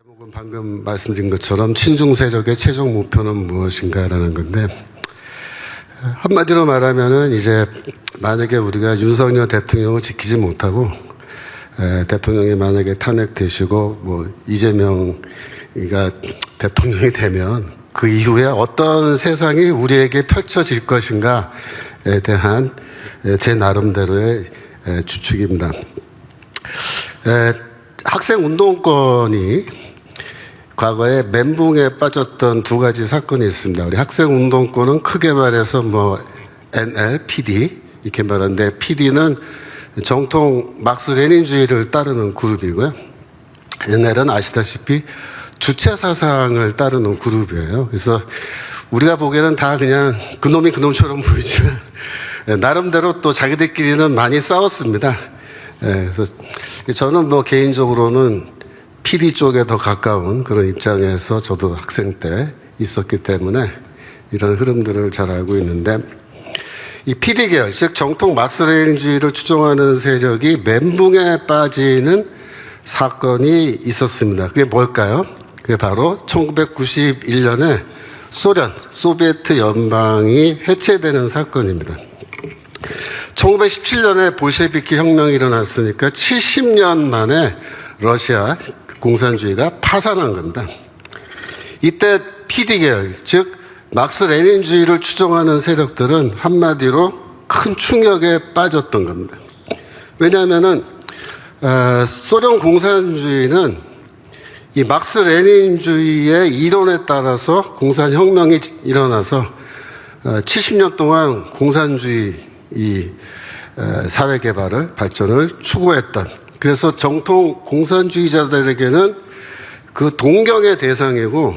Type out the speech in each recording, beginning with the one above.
제목은 방금 말씀드린 것처럼 친중 세력의 최종 목표는 무엇인가라는 건데, 한마디로 말하면은 이제 만약에 우리가 윤석열 대통령을 지키지 못하고 대통령이 만약에 탄핵되시고 뭐 이재명이가 대통령이 되면 그 이후에 어떤 세상이 우리에게 펼쳐질 것인가에 대한 제 나름대로의 추측입니다. 학생 운동권이 과거에 멘붕에 빠졌던 두 가지 사건이 있습니다. 우리 학생 운동권은 크게 말해서 뭐 NL, PD 이렇게 말하는데, PD는 정통 막스 레닌주의를 따르는 그룹이고요. NL은 아시다시피 주체 사상을 따르는 그룹이에요. 그래서 우리가 보기에는 다 그냥 그놈이 그놈처럼 보이지만 나름대로 또 자기들끼리는 많이 싸웠습니다. 그래서 저는 뭐 개인적으로는 PD 쪽에 더 가까운 그런 입장에서 저도 학생 때 있었기 때문에 이런 흐름들을 잘 알고 있는데, 이 PD 계열, 즉 정통 막스레닌주의를 추종하는 세력이 멘붕에 빠지는 사건이 있었습니다. 그게 뭘까요? 그게 바로 1991년에 소비에트 연방이 해체되는 사건입니다. 1917년에 볼셰비키 혁명이 일어났으니까 70년 만에 러시아 공산주의가 파산한 겁니다. 이때 PD 계열, 즉 막스 레닌주의를 추종하는 세력들은 한마디로 큰 충격에 빠졌던 겁니다. 왜냐하면은 소련 공산주의는 이 막스 레닌주의의 이론에 따라서 공산혁명이 일어나서 70년 동안 공산주의 사회 개발을, 발전을 추구했던, 그래서 정통 공산주의자들에게는 그 동경의 대상이고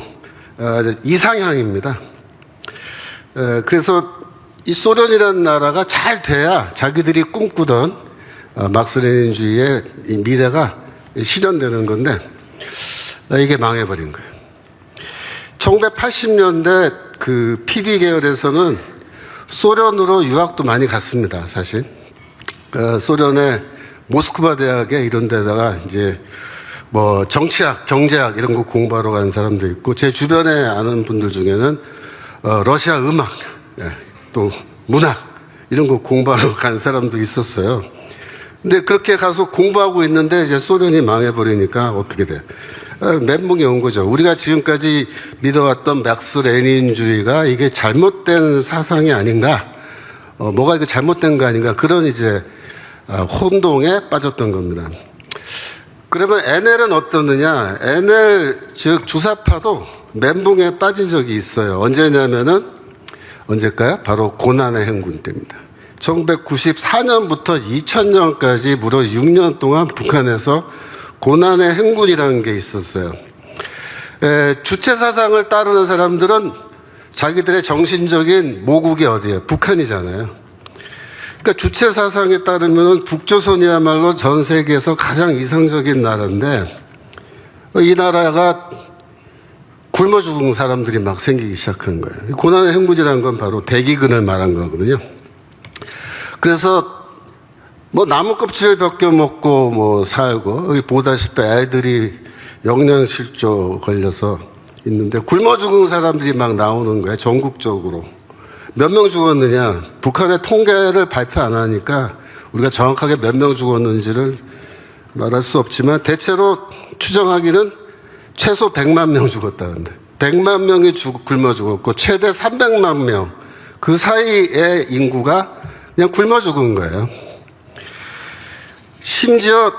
이상향입니다. 그래서 이 소련이라는 나라가 잘 돼야 자기들이 꿈꾸던 막스 레닌주의의 미래가 실현되는 건데, 이게 망해버린 거예요. 1980년대 그 PD 계열에서는 소련으로 유학도 많이 갔습니다, 사실. 소련의 모스크바 대학에 이런 데다가 이제 뭐 정치학, 경제학 이런 거 공부하러 간 사람도 있고, 제 주변에 아는 분들 중에는 러시아 음악, 또 문학 이런 거 공부하러 간 사람도 있었어요. 근데 그렇게 가서 공부하고 있는데 이제 소련이 망해버리니까 어떻게 돼요? 멘붕이 온 거죠. 우리가 지금까지 믿어왔던 막스 레닌주의가 이게 잘못된 사상이 아닌가, 뭐가 이거 잘못된 거 아닌가, 그런 이제 혼동에 빠졌던 겁니다. 그러면 NL은 어떻느냐? NL, 즉 주사파도 멘붕에 빠진 적이 있어요. 언제냐면은, 언제일까요? 바로 고난의 행군 때입니다. 1994년부터 2000년까지 무려 6년 동안 북한에서 고난의 행군이라는 게 있었어요. 주체 사상을 따르는 사람들은 자기들의 정신적인 모국이 어디예요? 북한이잖아요. 그러니까 주체 사상에 따르면 북조선이야말로 전 세계에서 가장 이상적인 나라인데, 이 나라가 굶어 죽은 사람들이 막 생기기 시작한 거예요. 고난의 행군이라는 건 바로 대기근을 말한 거거든요. 그래서 뭐 나무 껍질을 벗겨 먹고 뭐 살고, 여기 보다시피 애들이 영양실조 걸려서 있는데 굶어 죽은 사람들이 막 나오는 거예요, 전국적으로. 몇 명 죽었느냐? 북한의 통계를 발표 안 하니까 우리가 정확하게 몇 명 죽었는지를 말할 수 없지만, 대체로 추정하기는 최소 100만 명 죽었다는데, 100만 명이 굶어 죽었고 최대 300만 명, 그 사이의 인구가 그냥 굶어 죽은 거예요. 심지어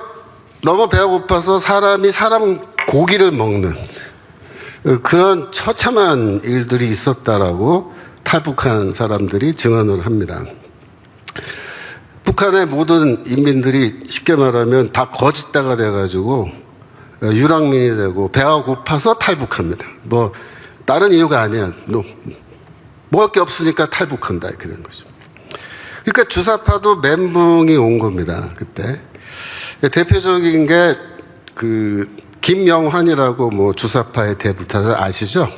너무 배가 고파서 사람이 사람 고기를 먹는 그런 처참한 일들이 있었다라고 탈북한 사람들이 증언을 합니다. 북한의 모든 인민들이 쉽게 말하면 다 거짓다가 돼가지고 유랑민이 되고 배가 고파서 탈북합니다. 뭐 다른 이유가 아니야. 먹을 게 없으니까 탈북한다, 이렇게 된 거죠. 그러니까 주사파도 멘붕이 온 겁니다, 그때. 대표적인 게 그 김영환이라고 뭐 주사파의 대부타를 아시죠?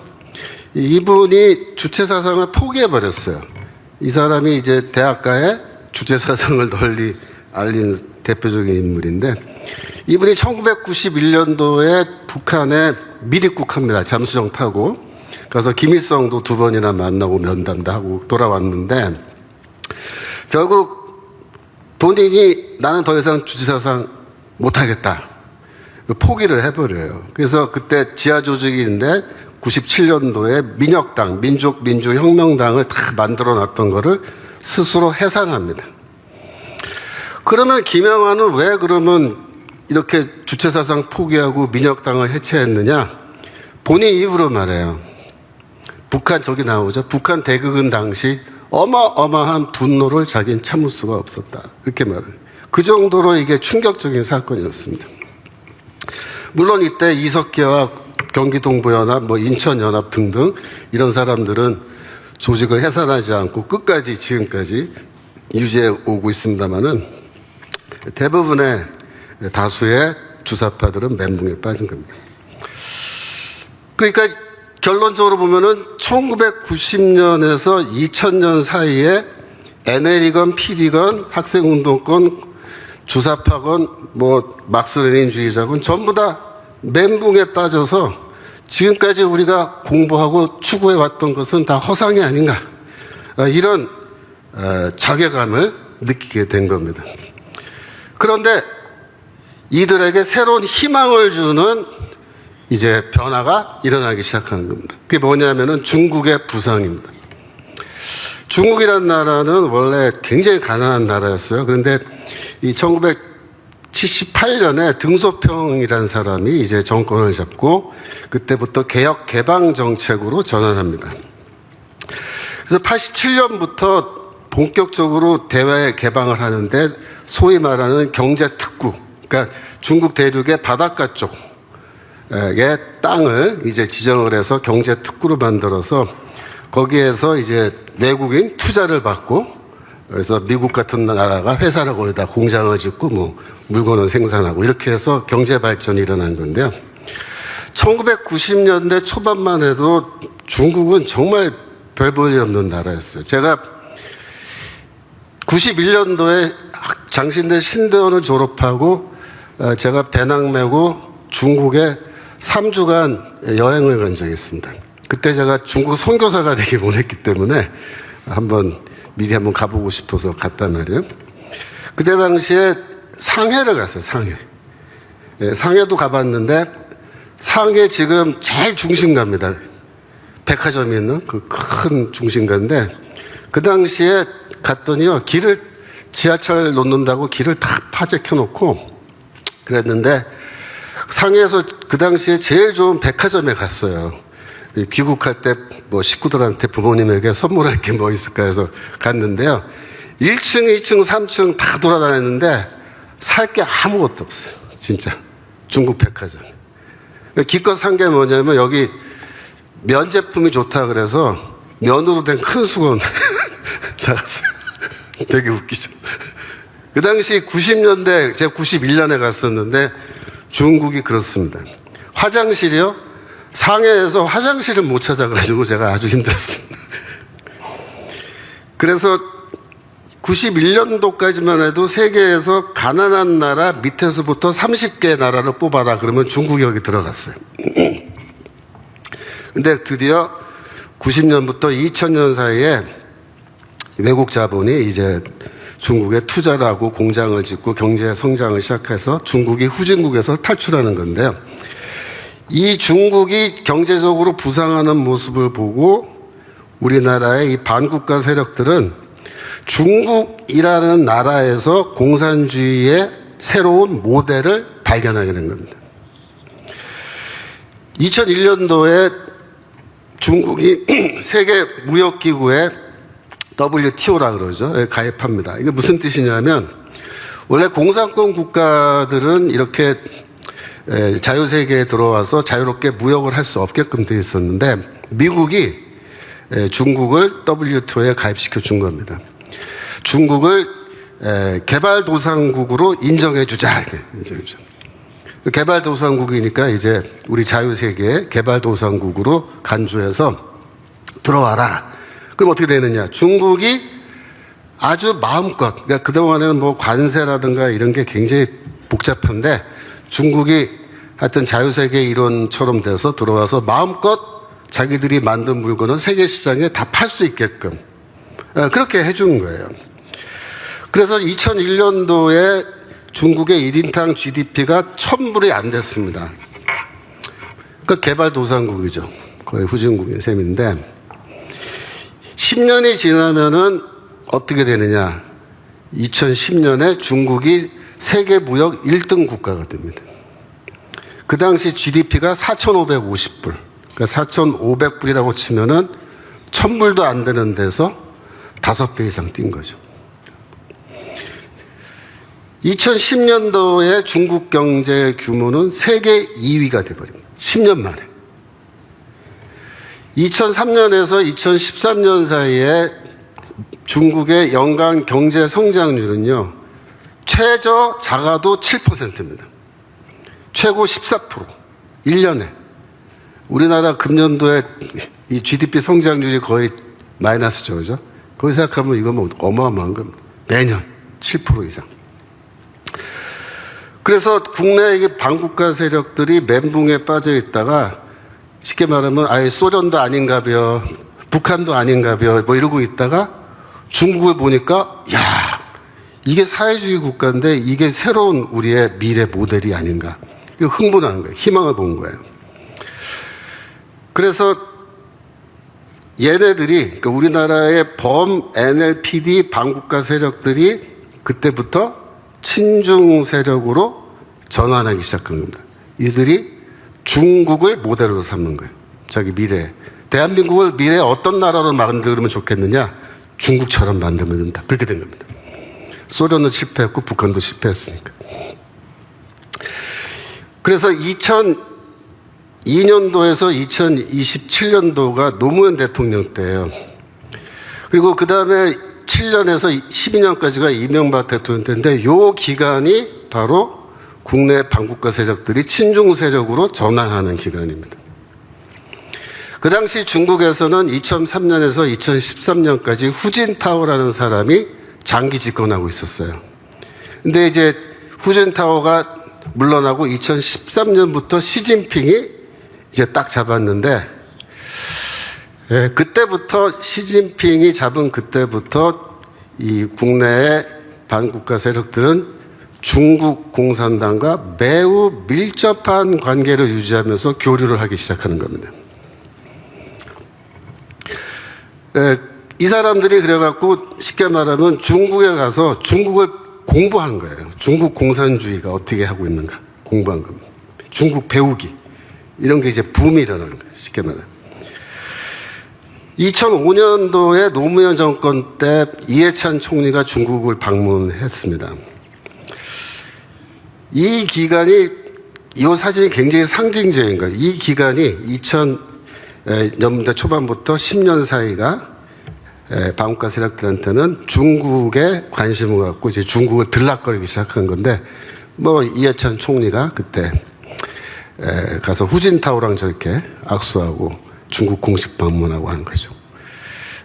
이분이 주체 사상을 포기해 버렸어요. 이 사람이 이제 대학가에 주체 사상을 널리 알린 대표적인 인물인데, 이분이 1991년도에 북한에 미입국합니다. 잠수정 타고. 그래서 김일성도 2번이나 만나고 면담도 하고 돌아왔는데 결국 본인이 나는 더 이상 주지사상 못하겠다. 포기를 해버려요. 그래서 그때 지하조직인데 97년도에 민혁당, 민족민주혁명당을 다 만들어 놨던 거를 스스로 해산합니다. 그러면 김영환은 왜 그러면 이렇게 주체사상 포기하고 민혁당을 해체했느냐? 본인 입으로 말해요. 북한 저기 나오죠. 북한 대극은 당시 어마어마한 분노를 자기는 참을 수가 없었다. 이렇게 말해요. 그 정도로 이게 충격적인 사건이었습니다. 물론 이때 이석계와 경기동부연합, 인천연합 등등 이런 사람들은 조직을 해산하지 않고 끝까지 지금까지 유지해 오고 있습니다만은 대부분의 다수의 주사파들은 멘붕에 빠진 겁니다. 그러니까 결론적으로 보면은 1990년에서 2000년 사이에 NL이건 PD건 학생운동권 주사파건 막스레닌주의자건 전부 다 멘붕에 빠져서 지금까지 우리가 공부하고 추구해 왔던 것은 다 허상이 아닌가 이런 자괴감을 느끼게 된 겁니다. 그런데 이들에게 새로운 희망을 주는 이제 변화가 일어나기 시작하는 겁니다. 그게 뭐냐면은 중국의 부상입니다. 중국이라는 나라는 원래 굉장히 가난한 나라였어요. 그런데 이 1978년에 등소평이라는 사람이 이제 정권을 잡고 그때부터 개혁 개방 정책으로 전환합니다. 그래서 87년부터 본격적으로 대외 개방을 하는데 소위 말하는 경제 특구, 그러니까 중국 대륙의 바닷가 쪽의 땅을 이제 지정을 해서 경제 특구로 만들어서 거기에서 이제 외국인 투자를 받고 그래서 미국 같은 나라가 회사를 거기다 공장을 짓고 물건을 생산하고 이렇게 해서 경제 발전이 일어난 건데요. 1990년대 초반만 해도 중국은 정말 별 볼 일 없는 나라였어요. 제가 91년도에 장신대 신대원을 졸업하고 제가 배낭 메고 중국에 3주간 여행을 간 적이 있습니다. 그때 제가 중국 선교사가 되기 원했기 때문에 미리 한번 가보고 싶어서 갔단 말이에요. 그때 당시에 상해를 갔어요, 상해. 상해도 가봤는데, 상해 지금 제일 중심가입니다. 백화점이 있는 그 큰 중심가인데, 그 당시에 갔더니요, 지하철 놓는다고 길을 다 파재켜놓고 그랬는데, 상해에서 그 당시에 제일 좋은 백화점에 갔어요. 귀국할 때 식구들한테 부모님에게 선물할 게 뭐 있을까 해서 갔는데요. 1층, 2층, 3층 다 돌아다녔는데 살 게 아무것도 없어요. 진짜. 중국 백화점. 기껏 산 게 뭐냐면 여기 면 제품이 좋다 그래서 면으로 된 큰 수건 사갔어요. 되게 웃기죠. 그 당시 90년대, 제가 91년에 갔었는데 중국이 그렇습니다. 화장실이요? 상해에서 화장실을 못 찾아가지고 제가 아주 힘들었습니다. 그래서 91년도까지만 해도 세계에서 가난한 나라 밑에서부터 30개 나라를 뽑아라 그러면 중국이 여기 들어갔어요. 근데 드디어 90년부터 2000년 사이에 외국 자본이 이제 중국에 투자를 하고 공장을 짓고 경제 성장을 시작해서 중국이 후진국에서 탈출하는 건데요. 이 중국이 경제적으로 부상하는 모습을 보고 우리나라의 이 반국가 세력들은 중국이라는 나라에서 공산주의의 새로운 모델을 발견하게 된 겁니다. 2001년도에 중국이 세계 무역기구에 WTO라 그러죠. 가입합니다. 이게 무슨 뜻이냐면 원래 공산권 국가들은 이렇게 자유세계에 들어와서 자유롭게 무역을 할 수 없게끔 되어 있었는데 미국이 중국을 WTO에 가입시켜 준 겁니다. 중국을 개발도상국으로 인정해 주자. 개발도상국이니까 이제 우리 자유세계의 개발도상국으로 간주해서 들어와라. 그럼 어떻게 되느냐? 중국이 아주 마음껏, 그러니까 그동안에는 관세라든가 이런 게 굉장히 복잡한데 중국이 하여튼 자유세계 이론처럼 돼서 들어와서 마음껏 자기들이 만든 물건을 세계 시장에 다 팔 수 있게끔 그렇게 해준 거예요. 그래서 2001년도에 중국의 1인당 GDP가 1000불이 안 됐습니다. 그러니까 개발도상국이죠. 거의 후진국인 셈인데 10년이 지나면은 어떻게 되느냐. 2010년에 중국이 세계 무역 1등 국가가 됩니다. 그 당시 GDP가 4,550불. 그러니까 4,500불이라고 치면은 1000불도 안 되는 데서 5배 이상 뛴 거죠. 2010년도에 중국 경제 규모는 세계 2위가 돼버립니다. 10년 만에. 2003년에서 2013년 사이에 중국의 연간 경제 성장률은요, 최저 작아도 7%입니다. 최고 14%. 1년에. 우리나라 금년도에 이 GDP 성장률이 거의 마이너스죠, 그죠? 그거 생각하면 이거 뭐 어마어마한 겁니다. 매년 7% 이상. 그래서 국내 반국가 세력들이 멘붕에 빠져 있다가 쉽게 말하면 아예 소련도 아닌가벼, 북한도 아닌가벼 뭐 이러고 있다가 중국을 보니까 야, 이게 사회주의 국가인데 이게 새로운 우리의 미래 모델이 아닌가. 흥분한 거예요. 희망을 본 거예요. 그래서 얘네들이 그러니까 우리나라의 범 NLPD 반국가 세력들이 그때부터 친중 세력으로 전환하기 시작한 겁니다. 이들이 중국을 모델로 삼는 거예요. 자기 미래에. 대한민국을 미래에 어떤 나라로 만들면 좋겠느냐? 중국처럼 만들면 된다. 그렇게 된 겁니다. 소련은 실패했고 북한도 실패했으니까. 그래서 2002년도에서 2027년도가 노무현 대통령 때예요. 그리고 그 다음에 7년에서 12년까지가 이명박 대통령 때인데 요 기간이 바로 국내 반국가 세력들이 친중 세력으로 전환하는 기간입니다. 그 당시 중국에서는 2003년에서 2013년까지 후진타오라는 사람이 장기 집권하고 있었어요. 근데 이제 후진타오가 물러나고 2013년부터 시진핑이 이제 딱 잡았는데, 그때부터 시진핑이 잡은 그때부터 이 국내의 반국가 세력들은 중국 공산당과 매우 밀접한 관계를 유지하면서 교류를 하기 시작하는 겁니다. 이 사람들이 그래갖고 쉽게 말하면 중국에 가서 중국을 공부한 거예요. 중국 공산주의가 어떻게 하고 있는가 공부한 겁니다. 중국 배우기 이런 게 이제 붐이 일어난 거예요. 쉽게 말하면 2005년도에 노무현 정권 때 이해찬 총리가 중국을 방문했습니다. 이 기간이 이 사진이 굉장히 상징적인 거예요. 이 기간이 2000년대 초반부터 10년 사이가 반국가 세력들한테는 중국에 관심을 갖고 이제 중국을 들락거리기 시작한 건데, 뭐 이해찬 총리가 그때 가서 후진타오랑 저렇게 악수하고 중국 공식 방문하고 하는 거죠.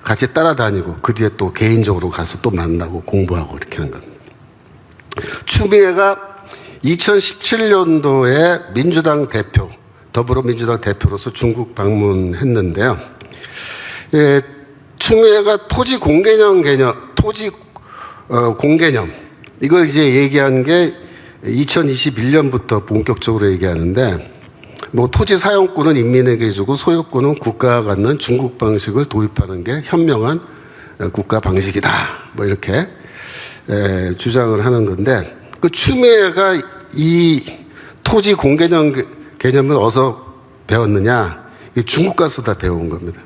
같이 따라다니고 그 뒤에 또 개인적으로 가서 또 만나고 공부하고 이렇게 하는 겁니다. 추미애가 2017년도에 민주당 대표, 더불어민주당 대표로서 중국 방문했는데요. 추미애가 토지 공개념 이걸 이제 얘기한 게 2021년부터 본격적으로 얘기하는데, 뭐 토지 사용권은 인민에게 주고 소유권은 국가가 갖는 중국 방식을 도입하는 게 현명한 국가 방식이다. 뭐 이렇게 주장을 하는 건데, 그 추미애가 이 토지 공개념 개념을 어디서 배웠느냐? 중국 가서 다 배운 겁니다.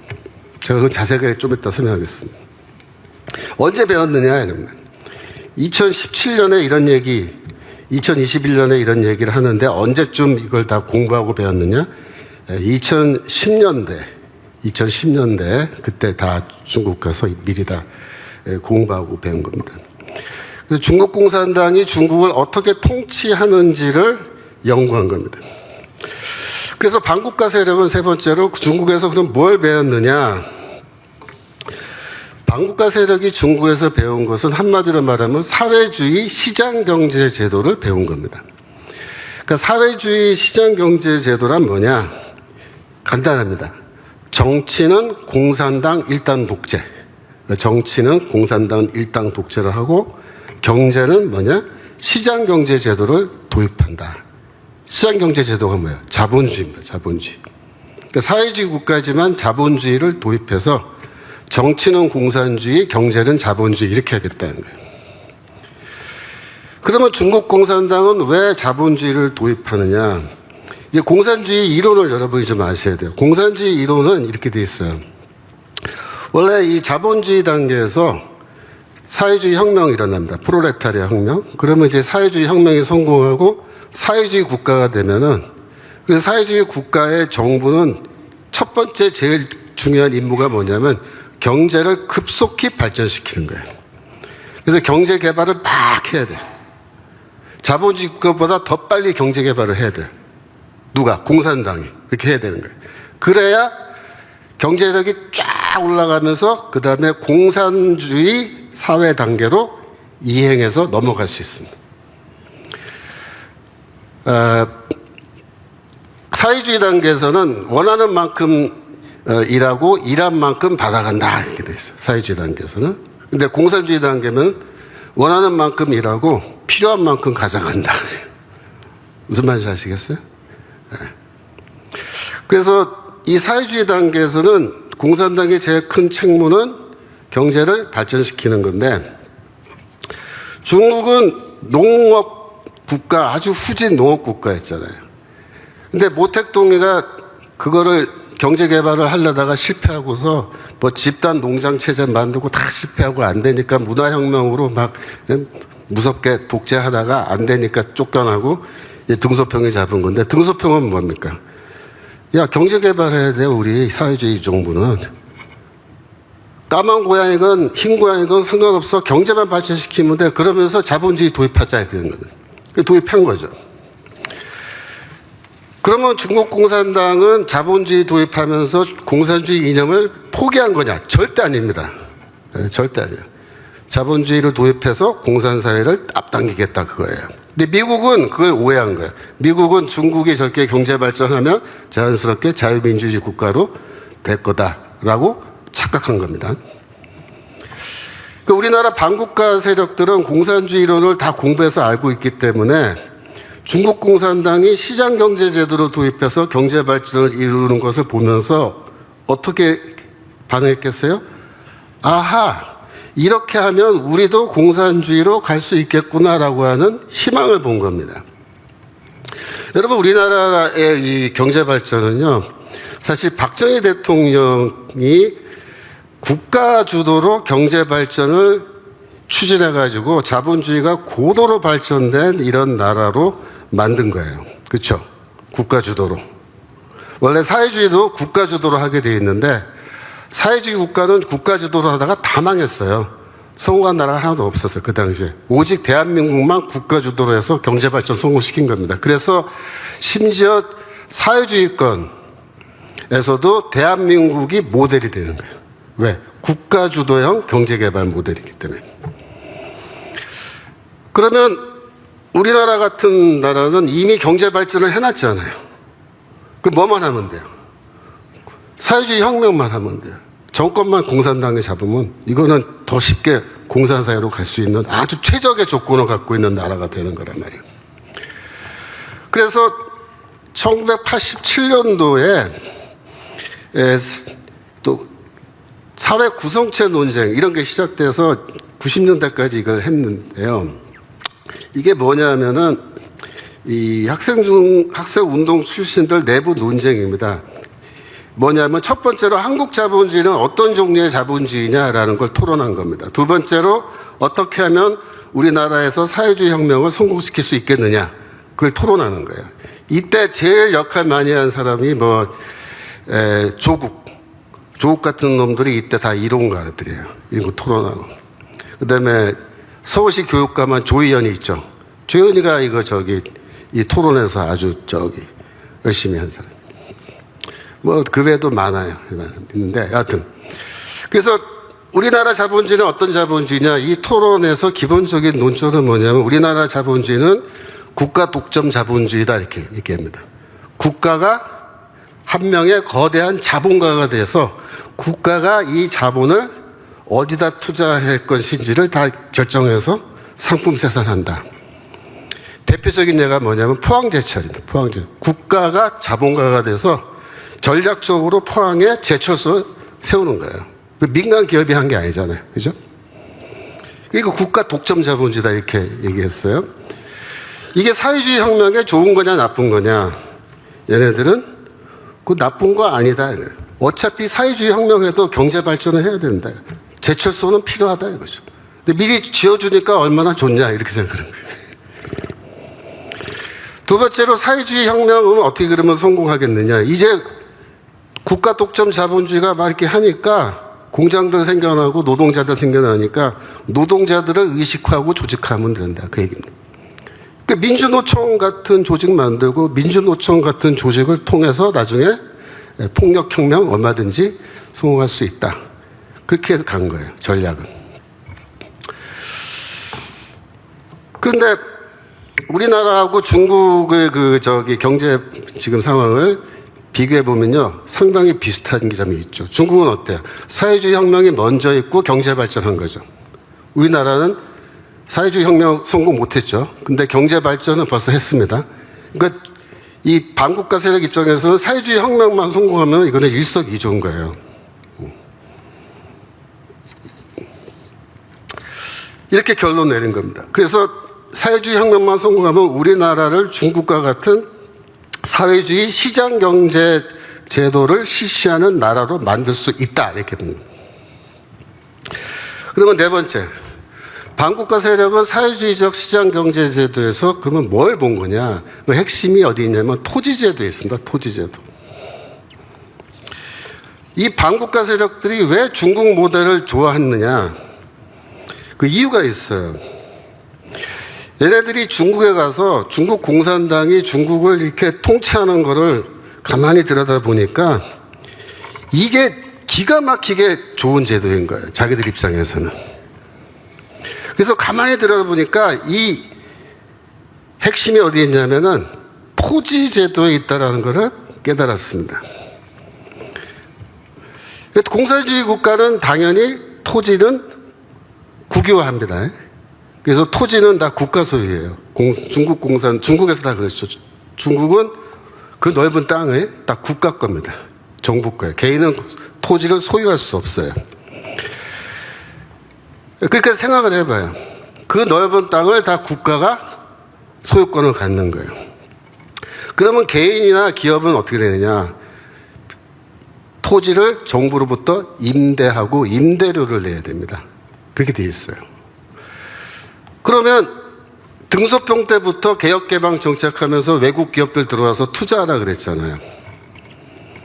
제가 그 자세하게 좀 이따 설명하겠습니다. 언제 배웠느냐? 이러면 2017년에 이런 얘기, 2021년에 이런 얘기를 하는데 언제쯤 이걸 다 공부하고 배웠느냐? 2010년대 그때 다 중국 가서 미리 다 공부하고 배운 겁니다. 그래서 중국 공산당이 중국을 어떻게 통치하는지를 연구한 겁니다. 그래서 반국가 세력은 세 번째로 중국에서 그럼 뭘 배웠느냐? 반국가 세력이 중국에서 배운 것은 한마디로 말하면 사회주의 시장경제 제도를 배운 겁니다. 그러니까 사회주의 시장경제제도란 뭐냐? 간단합니다. 정치는 공산당 일당 독재. 정치는 공산당 일당 독재를 하고 경제는 뭐냐? 시장경제제도를 도입한다. 시장경제제도가 뭐예요? 자본주의입니다. 자본주의. 그러니까 사회주의 국가지만 자본주의를 도입해서 정치는 공산주의, 경제는 자본주의 이렇게 하겠다는 거예요. 그러면 중국 공산당은 왜 자본주의를 도입하느냐? 이제 공산주의 이론을 여러분이 좀 아셔야 돼요. 공산주의 이론은 이렇게 돼 있어요. 원래 이 자본주의 단계에서 사회주의 혁명이 일어납니다. 프롤레타리아 혁명. 그러면 이제 사회주의 혁명이 성공하고 사회주의 국가가 되면은 그 사회주의 국가의 정부는 첫 번째 제일 중요한 임무가 뭐냐면 경제를 급속히 발전시키는 거예요. 그래서 경제 개발을 막 해야 돼. 자본주의 국가보다 더 빨리 경제 개발을 해야 돼. 누가? 공산당이. 그렇게 해야 되는 거예요. 그래야 경제력이 쫙 올라가면서 그 다음에 공산주의 사회 단계로 이행해서 넘어갈 수 있습니다. 사회주의 단계에서는 원하는 만큼 일하고 일한 만큼 받아간다 이렇게 돼 있어요. 사회주의 단계에서는. 근데 공산주의 단계는 원하는 만큼 일하고 필요한 만큼 가져간다. 무슨 말인지 아시겠어요? 네. 그래서 이 사회주의 단계에서는 공산당의 제일 큰 책무는 경제를 발전시키는 건데 중국은 농업 국가, 아주 후진 농업 국가였잖아요. 근데 모택동이가 그거를 경제 개발을 하려다가 실패하고서 뭐 집단 농장 체제 만들고 다 실패하고 안 되니까 문화혁명으로 막 무섭게 독재하다가 안 되니까 쫓겨나고 등소평이 잡은 건데 등소평은 뭡니까? 야, 경제 개발해야 돼, 우리 사회주의 정부는. 까만 고양이건 흰 고양이건 상관없어. 경제만 발전시키면 돼. 그러면서 자본주의 도입하자. 도입한 거죠. 그러면 중국 공산당은 자본주의 도입하면서 공산주의 이념을 포기한 거냐? 절대 아닙니다. 네, 절대 아니에요. 자본주의를 도입해서 공산사회를 앞당기겠다 그거예요. 근데 미국은 그걸 오해한 거예요. 미국은 중국이 저렇게 경제 발전하면 자연스럽게 자유민주주의 국가로 될 거다라고 착각한 겁니다. 그러니까 우리나라 반국가 세력들은 공산주의 이론을 다 공부해서 알고 있기 때문에 중국 공산당이 시장경제제도로 도입해서 경제 발전을 이루는 것을 보면서 어떻게 반응했겠어요? 아하, 이렇게 하면 우리도 공산주의로 갈 수 있겠구나라고 하는 희망을 본 겁니다. 여러분, 우리나라의 이 경제 발전은요, 사실 박정희 대통령이 국가 주도로 경제 발전을 추진해가지고 자본주의가 고도로 발전된 이런 나라로 만든 거예요. 그렇죠? 국가 주도로. 원래 사회주의도 국가 주도로 하게 돼 있는데 사회주의 국가는 국가 주도로 하다가 다 망했어요. 성공한 나라가 하나도 없었어요. 그 당시에. 오직 대한민국만 국가 주도로 해서 경제 발전 성공시킨 겁니다. 그래서 심지어 사회주의권에서도 대한민국이 모델이 되는 거예요. 왜? 국가 주도형 경제 개발 모델이기 때문에. 그러면 우리나라 같은 나라는 이미 경제 발전을 해놨잖아요. 그 뭐만 하면 돼요? 사회주의 혁명만 하면 돼요. 정권만 공산당이 잡으면 이거는 더 쉽게 공산사회로 갈 수 있는 아주 최적의 조건을 갖고 있는 나라가 되는 거란 말이에요. 그래서 1987년도에 또 사회 구성체 논쟁 이런 게 시작돼서 90년대까지 이걸 했는데요. 이게 뭐냐면은 이 학생 운동 출신들 내부 논쟁입니다. 뭐냐면 첫 번째로 한국 자본주의는 어떤 종류의 자본주의냐라는 걸 토론한 겁니다. 두 번째로 어떻게 하면 우리나라에서 사회주의 혁명을 성공시킬 수 있겠느냐 그걸 토론하는 거예요. 이때 제일 역할 많이 한 사람이 조국 같은 놈들이 이때 다 이론가들이에요. 이런 거 토론하고. 그 다음에 서울시 교육감은 조희연이 있죠. 조희연이가 이 토론에서 아주 열심히 한 사람. 그 외에도 많아요. 있는데, 여하튼. 그래서 우리나라 자본주의는 어떤 자본주의냐? 이 토론에서 기본적인 논조는 뭐냐면 우리나라 자본주의는 국가 독점 자본주의다 이렇게 얘기합니다. 국가가 한 명의 거대한 자본가가 돼서 국가가 이 자본을 어디다 투자할 것인지를 다 결정해서 상품 생산한다. 대표적인 예가 뭐냐면 포항제철입니다. 포항제. 국가가 자본가가 돼서 전략적으로 포항에 제철소 세우는 거예요. 민간 기업이 한 게 아니잖아요. 그죠? 이거 국가 독점 자본주의다 이렇게 얘기했어요. 이게 사회주의 혁명에 좋은 거냐 나쁜 거냐. 얘네들은 그 나쁜 거 아니다. 어차피 사회주의 혁명에도 경제 발전을 해야 된다. 제철소는 필요하다 이거죠. 근데 미리 지어주니까 얼마나 좋냐 이렇게 생각하는 거예요. 두 번째로 사회주의 혁명은 어떻게 그러면 성공하겠느냐. 이제 국가 독점 자본주의가 막 이렇게 하니까 공장들 생겨나고 노동자들 생겨나니까 노동자들을 의식화하고 조직하면 된다. 그 얘기입니다. 그러니까 민주노총 같은 조직 만들고 민주노총 같은 조직을 통해서 나중에 폭력혁명 얼마든지 성공할 수 있다. 그렇게 해서 간 거예요. 전략은. 그런데 우리나라하고 중국의 경제 지금 상황을 비교해 보면요, 상당히 비슷한 점이 있죠. 중국은 어때요? 사회주의 혁명이 먼저 있고 경제 발전한 거죠. 우리나라는 사회주의 혁명 성공 못했죠. 근데 경제 발전은 벌써 했습니다. 그러니까 이 반국가 세력 입장에서는 사회주의 혁명만 성공하면 이거는 일석이조인 거예요. 이렇게 결론 내린 겁니다. 그래서 사회주의 혁명만 성공하면 우리나라를 중국과 같은 사회주의 시장 경제 제도를 실시하는 나라로 만들 수 있다 이렇게 봅니다. 그러면 네 번째, 반국가 세력은 사회주의적 시장 경제 제도에서 그러면 뭘 본 거냐? 그 핵심이 어디 있냐면 토지제도에 있습니다. 토지제도. 이 반국가 세력들이 왜 중국 모델을 좋아했느냐? 그 이유가 있어요. 얘네들이 중국에 가서 중국 공산당이 중국을 이렇게 통치하는 거를 가만히 들여다보니까 이게 기가 막히게 좋은 제도인 거예요. 자기들 입장에서는. 그래서 가만히 들여다보니까 이 핵심이 어디에 있냐면은 토지 제도에 있다라는 것을 깨달았습니다. 공산주의 국가는 당연히 토지는 국유화합니다. 그래서 토지는 다 국가 소유예요. 중국에서 다 그랬죠. 중국은 그 넓은 땅을 다 국가 겁니다. 정부 거예요. 개인은 토지를 소유할 수 없어요. 그러니까 생각을 해봐요. 그 넓은 땅을 다 국가가 소유권을 갖는 거예요. 그러면 개인이나 기업은 어떻게 되느냐? 토지를 정부로부터 임대하고 임대료를 내야 됩니다. 그렇게 돼 있어요. 그러면 등소평 때부터 개혁개방 정책하면서 외국 기업들 들어와서 투자하라 그랬잖아요.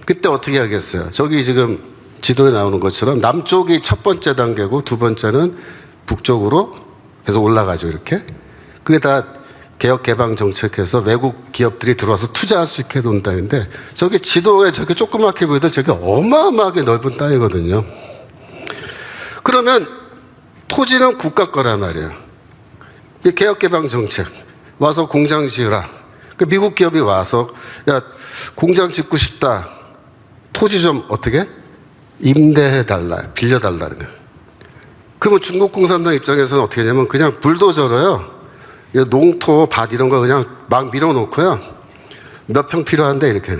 그때 어떻게 하겠어요? 저기 지금 지도에 나오는 것처럼 남쪽이 첫 번째 단계고 두 번째는 북쪽으로 계속 올라가죠. 이렇게. 그게 다 개혁개방 정책해서 외국 기업들이 들어와서 투자할 수 있게 해놓는다는데 저기 지도에 저렇게 조그맣게 보여도 저게 어마어마하게 넓은 땅이거든요. 그러면 토지는 국가 거란 말이에요. 이 개혁개방 정책 와서 공장 지으라. 그 미국 기업이 와서 야 공장 짓고 싶다. 토지 좀 어떻게 임대해달라, 빌려달라는 거예요. 그러면 중국 공산당 입장에서는 어떻게 하냐면 그냥 불도저로요. 농토, 밭 이런 거 그냥 막 밀어놓고요. 몇 평 필요한데 이렇게.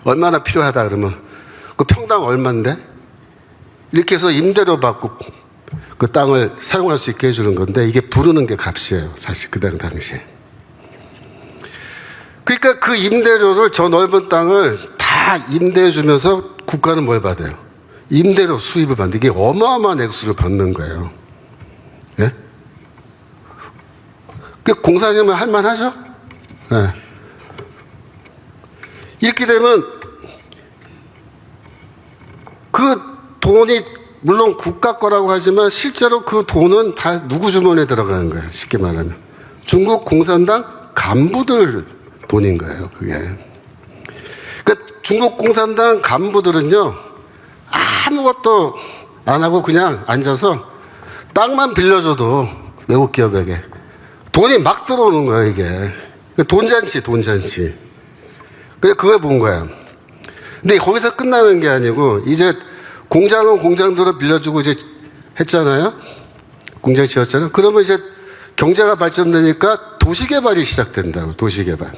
얼마나 필요하다 그러면 그 평당 얼마인데? 이렇게 해서 임대료 받고 그 땅을 사용할 수 있게 해주는 건데 이게 부르는 게 값이에요. 사실 그 당시에. 그러니까 그 임대료를 저 넓은 땅을 다 임대해 주면서 국가는 뭘 받아요? 임대료 수입을 받는 게 어마어마한 액수를 받는 거예요. 예? 그 공사님은 할만하죠? 예. 이렇게 되면 그 돈이 물론 국가 거라고 하지만 실제로 그 돈은 다 누구 주머니에 들어가는 거예요. 쉽게 말하면. 중국 공산당 간부들 돈인 거예요. 그게. 그러니까 중국 공산당 간부들은요. 아무것도 안 하고 그냥 앉아서 땅만 빌려줘도 외국 기업에게 돈이 막 들어오는 거야, 이게. 돈잔치. 그걸 본 거야. 근데 거기서 끝나는 게 아니고, 이제 공장은 공장대로 빌려주고 이제 했잖아요? 공장 지었잖아요? 그러면 이제 경제가 발전되니까 도시개발이 시작된다고, 도시개발.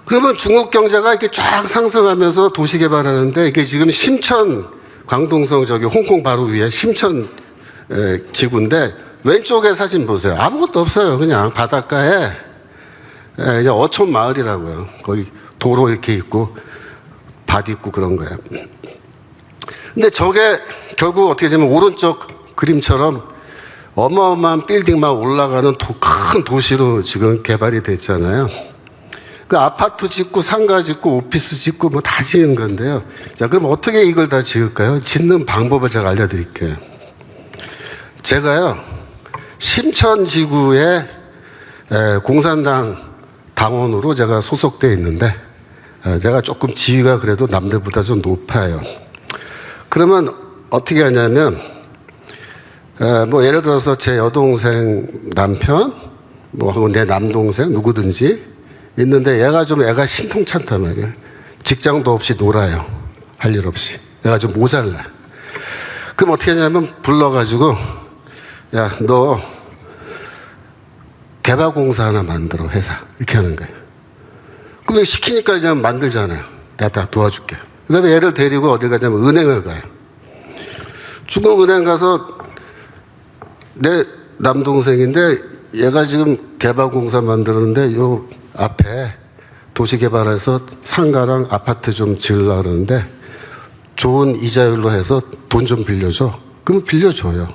그러면 중국 경제가 이렇게 쫙 상승하면서 도시개발하는데, 이게 지금 심천, 광동성 저기 홍콩 바로 위에 심천 지구인데, 왼쪽에 사진 보세요. 아무것도 없어요. 그냥 바닷가에, 이제 어촌 마을이라고요. 거기 도로 이렇게 있고, 밭 있고 그런 거예요. 근데 저게 결국 어떻게 되면 오른쪽 그림처럼 어마어마한 빌딩 막 올라가는 큰 도시로 지금 개발이 됐잖아요. 그 아파트 짓고 상가 짓고 오피스 짓고 뭐 다 지은 건데요. 자, 그럼 어떻게 이걸 다 지을까요? 짓는 방법을 제가 알려드릴게요. 제가요, 심천지구의 공산당 당원으로 제가 소속돼 있는데, 제가 조금 지위가 그래도 남들보다 좀 높아요. 그러면 어떻게 하냐면, 뭐 예를 들어서 제 여동생 남편, 뭐 하고 내 남동생 누구든지 있는데 얘가 좀 애가 신통찮단 말이에요. 직장도 없이 놀아요. 할 일 없이. 얘가 좀 모자라. 그럼 어떻게 하냐면 불러가지고, 야, 너 개발공사 하나 만들어, 회사. 이렇게 하는 거예요. 그럼 시키니까 그냥 만들잖아요. 내가 다 도와줄게. 그 다음에 얘를 데리고 어디 가냐면 은행을 가요. 중국은행 가서 내 남동생인데 얘가 지금 개발공사 만드는데 요 앞에 도시개발해서 상가랑 아파트 좀 지으려고 그러는데 좋은 이자율로 해서 돈 좀 빌려줘. 그럼 빌려줘요.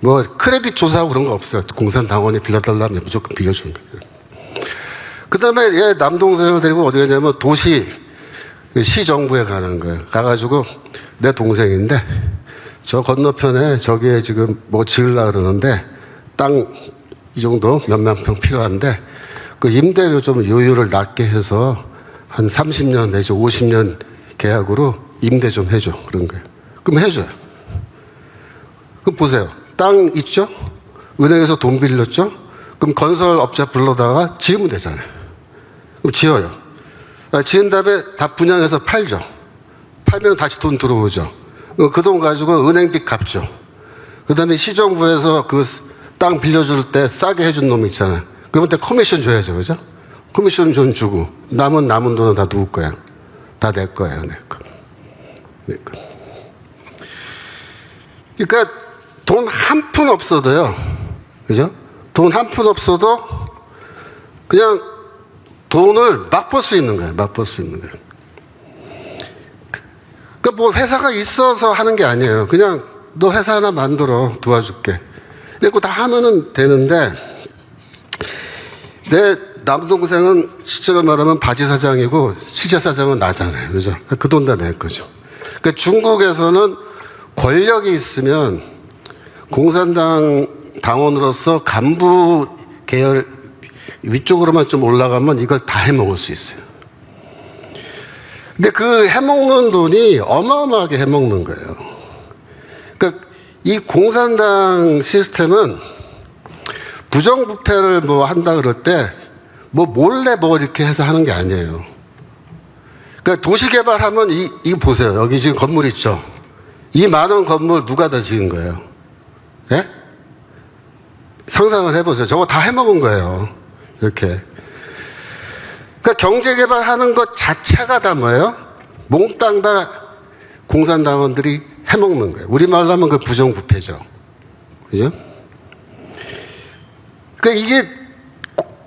뭐 크레딧 조사하고 그런 거 없어요. 공산당원이 빌려달라면 무조건 빌려주는 거예요. 그 다음에 얘 남동생을 데리고 어디 가냐면 시정부에 가는 거예요. 가가지고 내 동생인데 저 건너편에 저기에 지금 뭐 지으려고 그러는데 땅 이 정도 몇만 평 필요한데 그 임대료 좀 요율을 낮게 해서 한 30년 내지 50년 계약으로 임대 좀 해줘. 그런 거예요. 그럼 해줘요. 그럼 보세요. 땅 있죠? 은행에서 돈 빌렸죠? 그럼 건설업자 불러다가 지으면 되잖아요. 그럼 지어요. 지은 다음에 다 분양해서 팔죠. 팔면 다시 돈 들어오죠. 그 돈 가지고 은행빚 갚죠. 그 다음에 시정부에서 그 땅 빌려줄 때 싸게 해준 놈 있잖아요. 그러면 때 커미션 줘야죠. 그죠? 커미션 좀 주고 남은 돈은 다 누구 거야? 다 내 거예요. 내 거. 내 거. 그러니까 돈 한 푼 없어도요. 그죠? 돈 한 푼 없어도 그냥 돈을 맛볼 수 있는 거예요. 맛볼 수 있는 거예요. 그러니까 뭐 회사가 있어서 하는 게 아니에요. 그냥 너 회사 하나 만들어 도와줄게. 이렇게 다 하면은 되는데 내 남동생은 실제로 말하면 바지 사장이고 실제 사장은 나잖아요. 그죠? 그 돈 다 내 거죠. 그러니까 중국에서는 권력이 있으면 공산당 당원으로서 간부 계열 위쪽으로만 좀 올라가면 이걸 다 해먹을 수 있어요. 근데 그 해먹는 돈이 어마어마하게 해먹는 거예요. 그러니까 이 공산당 시스템은 부정부패를 뭐 한다 그럴 때 뭐 몰래 뭐 이렇게 해서 하는 게 아니에요. 그러니까 도시개발하면 이거 보세요. 여기 지금 건물 있죠. 이 많은 건물 누가 다 지은 거예요? 예? 상상을 해보세요. 저거 다 해먹은 거예요. 이렇게. 그러니까 경제개발하는 것 자체가 다 뭐예요? 몽땅 다 공산당원들이 해먹는 거예요. 우리말로 하면 그 부정부패죠. 그죠? 그러니까 이게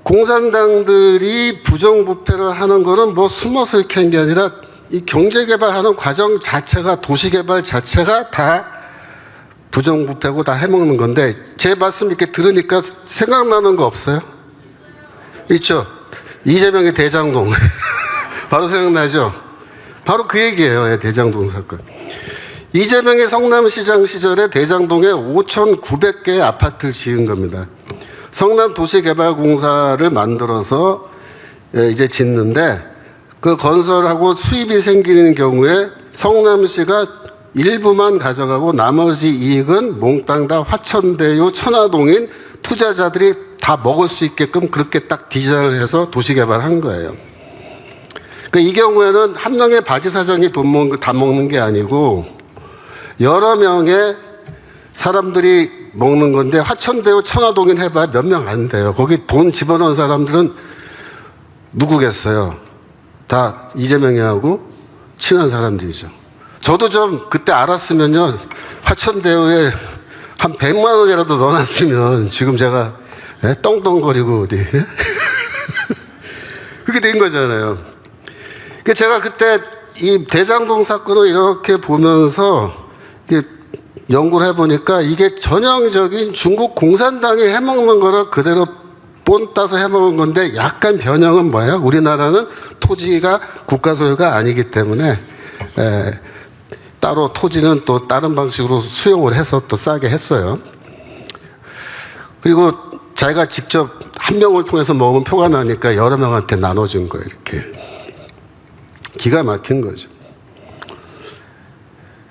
공산당들이 부정부패를 하는 거는 뭐 숨어서 이렇게 한 게 아니라 이 경제개발하는 과정 자체가 도시개발 자체가 다 부정부패고 다 해먹는 건데 제 말씀 이렇게 들으니까 생각나는 거 없어요? 있죠? 이재명의 대장동. 바로 생각나죠? 바로 그 얘기예요. 대장동 사건. 이재명의 성남시장 시절에 대장동에 5,900개의 아파트를 지은 겁니다. 성남도시개발공사를 만들어서 이제 짓는데 그 건설하고 수입이 생기는 경우에 성남시가 일부만 가져가고 나머지 이익은 몽땅 다 화천대유 천화동인 투자자들이 다 먹을 수 있게끔 그렇게 딱 디자인을 해서 도시 개발한 거예요. 그러니까 이 경우에는 한 명의 바지 사장이 다 먹는 게 아니고 여러 명의 사람들이 먹는 건데, 화천대유 천화동인 해봐야 몇 명 안 돼요. 거기 돈 집어넣은 사람들은 누구겠어요? 다 이재명이하고 친한 사람들이죠. 저도 좀 그때 알았으면요, 화천대유에 한 100만 원이라도 넣어놨으면 지금 제가 떵떵거리고 어디 그렇게 된 거잖아요. 그러니까 제가 그때 이 대장동 사건을 이렇게 보면서 연구를 해보니까 이게 전형적인 중국 공산당이 해먹는 거를 그대로 본 따서 해먹은 건데, 약간 변형은 뭐예요? 우리나라는 토지가 국가 소유가 아니기 때문에 따로 토지는 또 다른 방식으로 수용을 해서 또 싸게 했어요. 그리고 자기가 직접 한 명을 통해서 먹으면 표가 나니까 여러 명한테 나눠준 거예요. 이렇게 기가 막힌 거죠.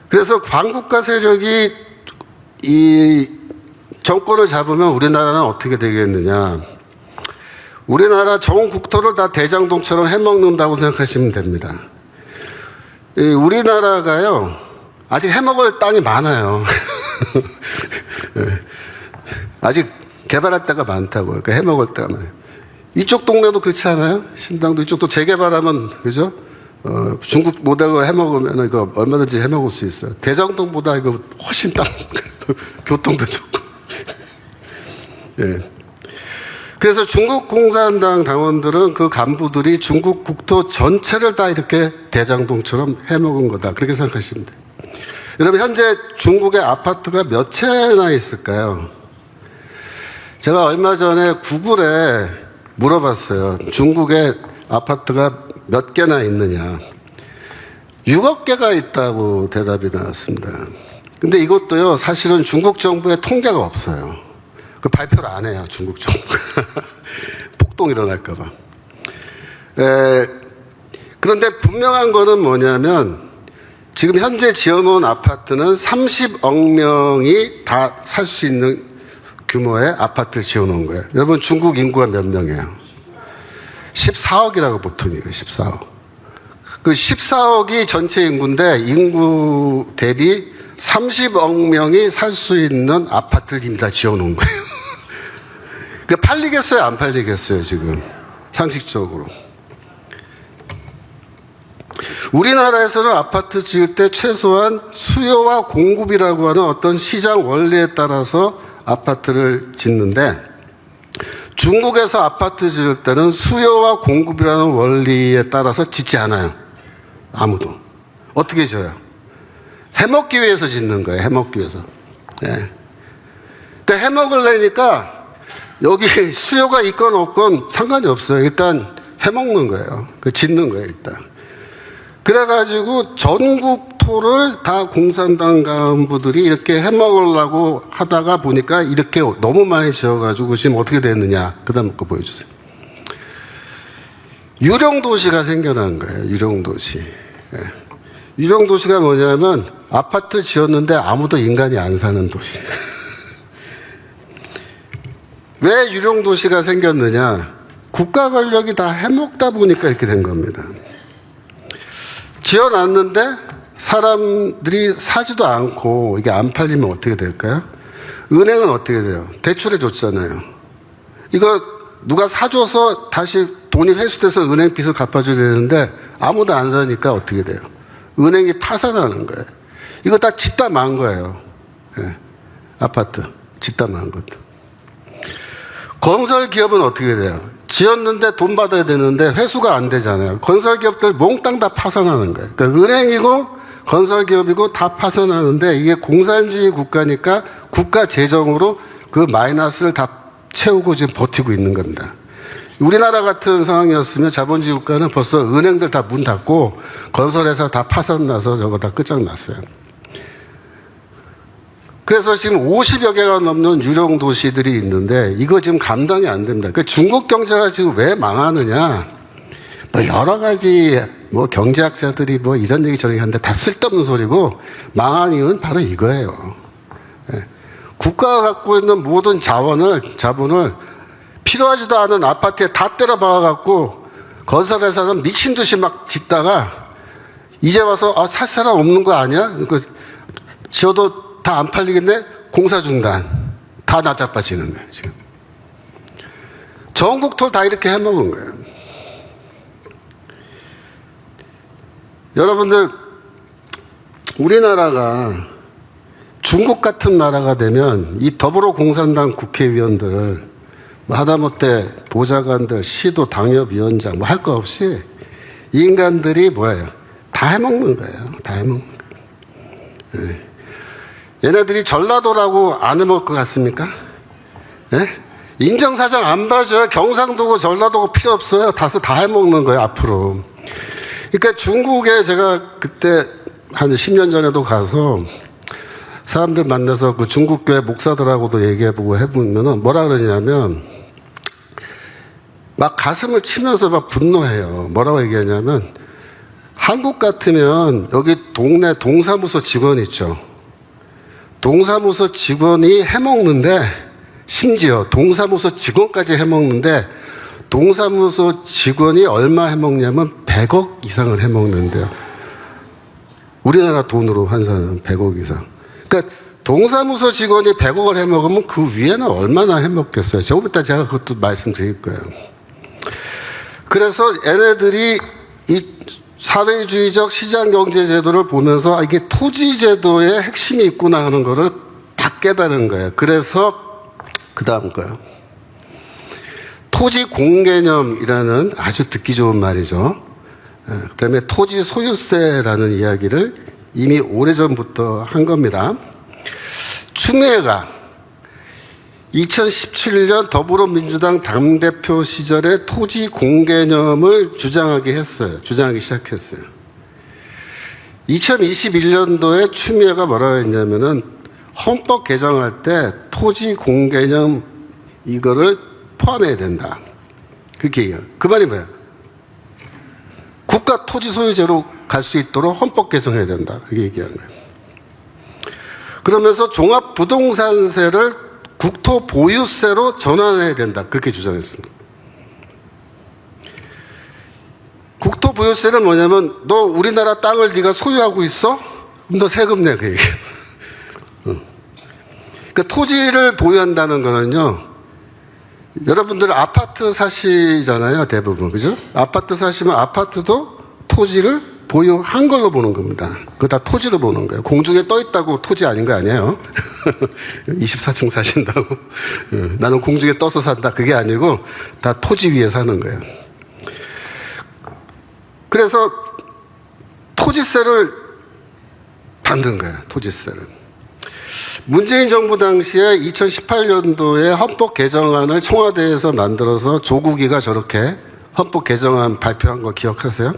그래서 반국가 세력이 이 정권을 잡으면 우리나라는 어떻게 되겠느냐. 우리나라 전 국토를 다 대장동처럼 해먹는다고 생각하시면 됩니다. 우리나라가요, 아직 해먹을 땅이 많아요. 아직 개발할 데가 많다고요. 그러니까 해먹을 데가 많아요. 이쪽 동네도 그렇지 않아요? 신당도 이쪽도 재개발하면, 그죠? 중국 모델로 해먹으면 이거 얼마든지 해먹을 수 있어요. 대장동보다 이거 훨씬 교통도 좋고. 예. 그래서 중국 공산당 당원들은 그 간부들이 중국 국토 전체를 다 이렇게 대장동처럼 해먹은 거다. 그렇게 생각하시면 돼요. 여러분, 현재 중국의 아파트가 몇 채나 있을까요? 제가 얼마 전에 구글에 물어봤어요. 중국의 아파트가 몇 개나 있느냐. 6억 개가 있다고 대답이 나왔습니다. 근데 이것도요, 사실은 중국 정부에 통계가 없어요. 그 발표를 안 해요, 중국 정부가. 폭동 일어날까봐. 그런데 분명한 거는 뭐냐면, 지금 현재 지어놓은 아파트는 30억 명이 다 살 수 있는 규모의 아파트를 지어놓은 거예요. 여러분, 중국 인구가 몇 명이에요? 14억이라고 보통이에요. 14억. 그 14억이 전체 인구인데, 인구 대비 30억 명이 살 수 있는 아파트를 이미 다 지어놓은 거예요. 그 팔리겠어요? 안 팔리겠어요? 지금 상식적으로. 우리나라에서는 아파트 지을 때 최소한 수요와 공급이라고 하는 어떤 시장 원리에 따라서 아파트를 짓는데, 중국에서 아파트 지을 때는 수요와 공급이라는 원리에 따라서 짓지 않아요. 아무도. 어떻게 지어요? 해먹기 위해서 짓는 거예요. 해먹기 위해서. 예. 그러니까 해먹으려니까 여기 수요가 있건 없건 상관이 없어요. 일단 해먹는 거예요. 짓는 거예요, 일단. 그래가지고 전국토를 다 공산당 간부들이 이렇게 해먹으려고 하다가 보니까 이렇게 너무 많이 지어가지고 지금 어떻게 됐느냐. 그 다음 거 보여주세요. 유령도시가 생겨난 거예요. 유령도시. 예. 유령도시가 뭐냐면 아파트 지었는데 아무도 인간이 안 사는 도시. 왜 유령도시가 생겼느냐. 국가 권력이 다 해먹다 보니까 이렇게 된 겁니다. 지어놨는데 사람들이 사지도 않고 이게 안 팔리면 어떻게 될까요? 은행은 어떻게 돼요? 대출해 줬잖아요. 이거 누가 사줘서 다시 돈이 회수돼서 은행 빚을 갚아줘야 되는데 아무도 안 사니까 어떻게 돼요? 은행이 파산하는 거예요. 이거 다 짓다 만 거예요. 예. 아파트 짓다 만 것도. 건설 기업은 어떻게 돼요? 지었는데 돈 받아야 되는데 회수가 안 되잖아요. 건설 기업들 몽땅 다 파산하는 거예요. 그러니까 은행이고 건설 기업이고 다 파산하는데, 이게 공산주의 국가니까 국가 재정으로 그 마이너스를 다 채우고 지금 버티고 있는 겁니다. 우리나라 같은 상황이었으면 자본주의 국가는 벌써 은행들 다 문 닫고 건설회사 다 파산 나서 저거 다 끝장났어요. 그래서 지금 50여 개가 넘는 유령 도시들이 있는데 이거 지금 감당이 안 됩니다. 그러니까 중국 경제가 지금 왜 망하느냐? 뭐 여러 가지 뭐 경제학자들이 뭐 이런 얘기 저런 얘기 하는데 다 쓸데없는 소리고, 망한 이유는 바로 이거예요. 예. 국가가 갖고 있는 모든 자본을 필요하지도 않은 아파트에 다 때려 박아갖고 건설회사는 미친 듯이 막 짓다가 이제 와서 살 사람 없는 거 아니야? 그러니까 지어도 다 안 팔리겠네? 공사 중단. 다 나자빠지는 거예요, 지금. 전국 톨 다 이렇게 해먹은 거예요. 여러분들, 우리나라가 중국 같은 나라가 되면 이 더불어공산당 국회의원들, 하다못해 보좌관들, 시도 당협위원장 뭐 할 거 없이 이 인간들이 뭐예요? 다 해먹는 거예요. 다 해먹는 거예요. 네. 얘네들이 전라도라고 안 해먹을 것 같습니까? 네? 인정사정 안 봐줘요. 경상도고 전라도고 필요 없어요. 다 해먹는 거예요, 앞으로. 그러니까 중국에 제가 그때 한 10년 전에도 가서 사람들 만나서 그 중국교회 목사들하고도 얘기해보고 해보면은 뭐라 그러냐면 막 가슴을 치면서 막 분노해요. 뭐라고 얘기하냐면 한국 같으면 여기 동네 동사무소 직원 있죠. 동사무소 직원이 해먹는데 심지어 동사무소 직원까지 해먹는데 동사무소 직원이 얼마 해먹냐면 100억 이상을 해먹는데요. 우리나라 돈으로 환산은 100억 이상. 그러니까 동사무소 직원이 100억을 해먹으면 그 위에는 얼마나 해먹겠어요. 조금 이따 제가 그것도 말씀드릴 거예요. 그래서 얘네들이 이 사회주의적 시장경제제도를 보면서 이게 토지제도의 핵심이 있구나 하는 거를 딱 깨달은 거예요. 그래서 그 다음 거요. 토지 공개념이라는 아주 듣기 좋은 말이죠. 그 다음에 토지 소유세라는 이야기를 이미 오래전부터 한 겁니다. 추미애가 2017년 더불어민주당 당대표 시절에 토지 공개념을 주장하기 시작했어요. 2021년도에 추미애가 뭐라고 했냐면은 헌법 개정할 때 토지 공개념 이거를 포함해야 된다. 그렇게 얘기해요. 그 말이 뭐야? 국가 토지 소유제로 갈 수 있도록 헌법 개정해야 된다. 그렇게 얘기한 거예요. 그러면서 종합부동산세를 국토보유세로 전환해야 된다. 그렇게 주장했습니다. 국토보유세는 뭐냐면 너 우리나라 땅을 네가 소유하고 있어? 그럼 너 세금 내. 그 얘기예요. 그러니까 토지를 보유한다는 거는요. 여러분들 아파트 사시잖아요. 대부분. 그죠? 아파트 사시면 아파트도 토지를 보유한 걸로 보는 겁니다. 그거 다 토지로 보는 거예요. 공중에 떠 있다고 토지 아닌 거 아니에요? 24층 사신다고. 나는 공중에 떠서 산다. 그게 아니고 다 토지 위에 사는 거예요. 그래서 토지세를 받는 거예요. 토지세를. 문재인 정부 당시에 2018년도에 헌법 개정안을 청와대에서 만들어서 조국이가 저렇게 헌법 개정안 발표한 거 기억하세요?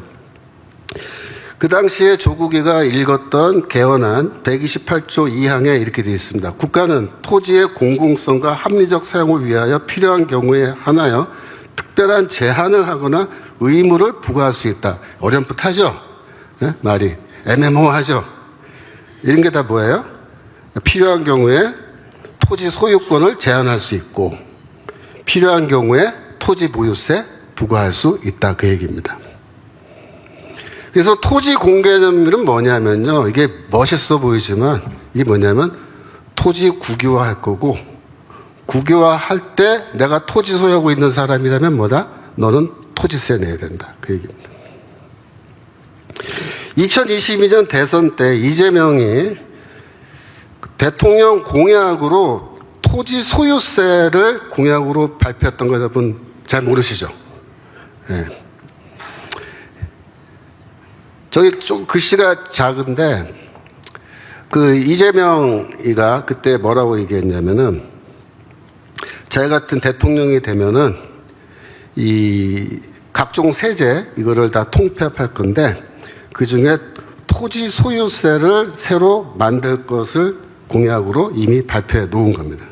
그 당시에 조국이가 읽었던 개헌안 128조 2항에 이렇게 되어 있습니다. 국가는 토지의 공공성과 합리적 사용을 위하여 필요한 경우에 하나여 특별한 제한을 하거나 의무를 부과할 수 있다. 어렴풋하죠? 네? 말이 애매모호하죠? 이런 게 다 뭐예요? 필요한 경우에 토지 소유권을 제한할 수 있고 필요한 경우에 토지 보유세 부과할 수 있다. 그 얘기입니다. 그래서 토지 공개념은 뭐냐면요. 이게 멋있어 보이지만 이게 뭐냐면 토지 국유화할 거고 국유화할 때 내가 토지 소유하고 있는 사람이라면 뭐다? 너는 토지세 내야 된다. 그 얘기입니다. 2022년 대선 때 이재명이 대통령 공약으로 토지 소유세를 공약으로 발표했던 거 여러분 잘 모르시죠? 네. 저기 좀 글씨가 작은데 그 이재명이가 그때 뭐라고 얘기했냐면은 자기 같은 대통령이 되면은 이 각종 세제 이거를 다 통폐합할 건데 그 중에 토지 소유세를 새로 만들 것을 공약으로 이미 발표해 놓은 겁니다.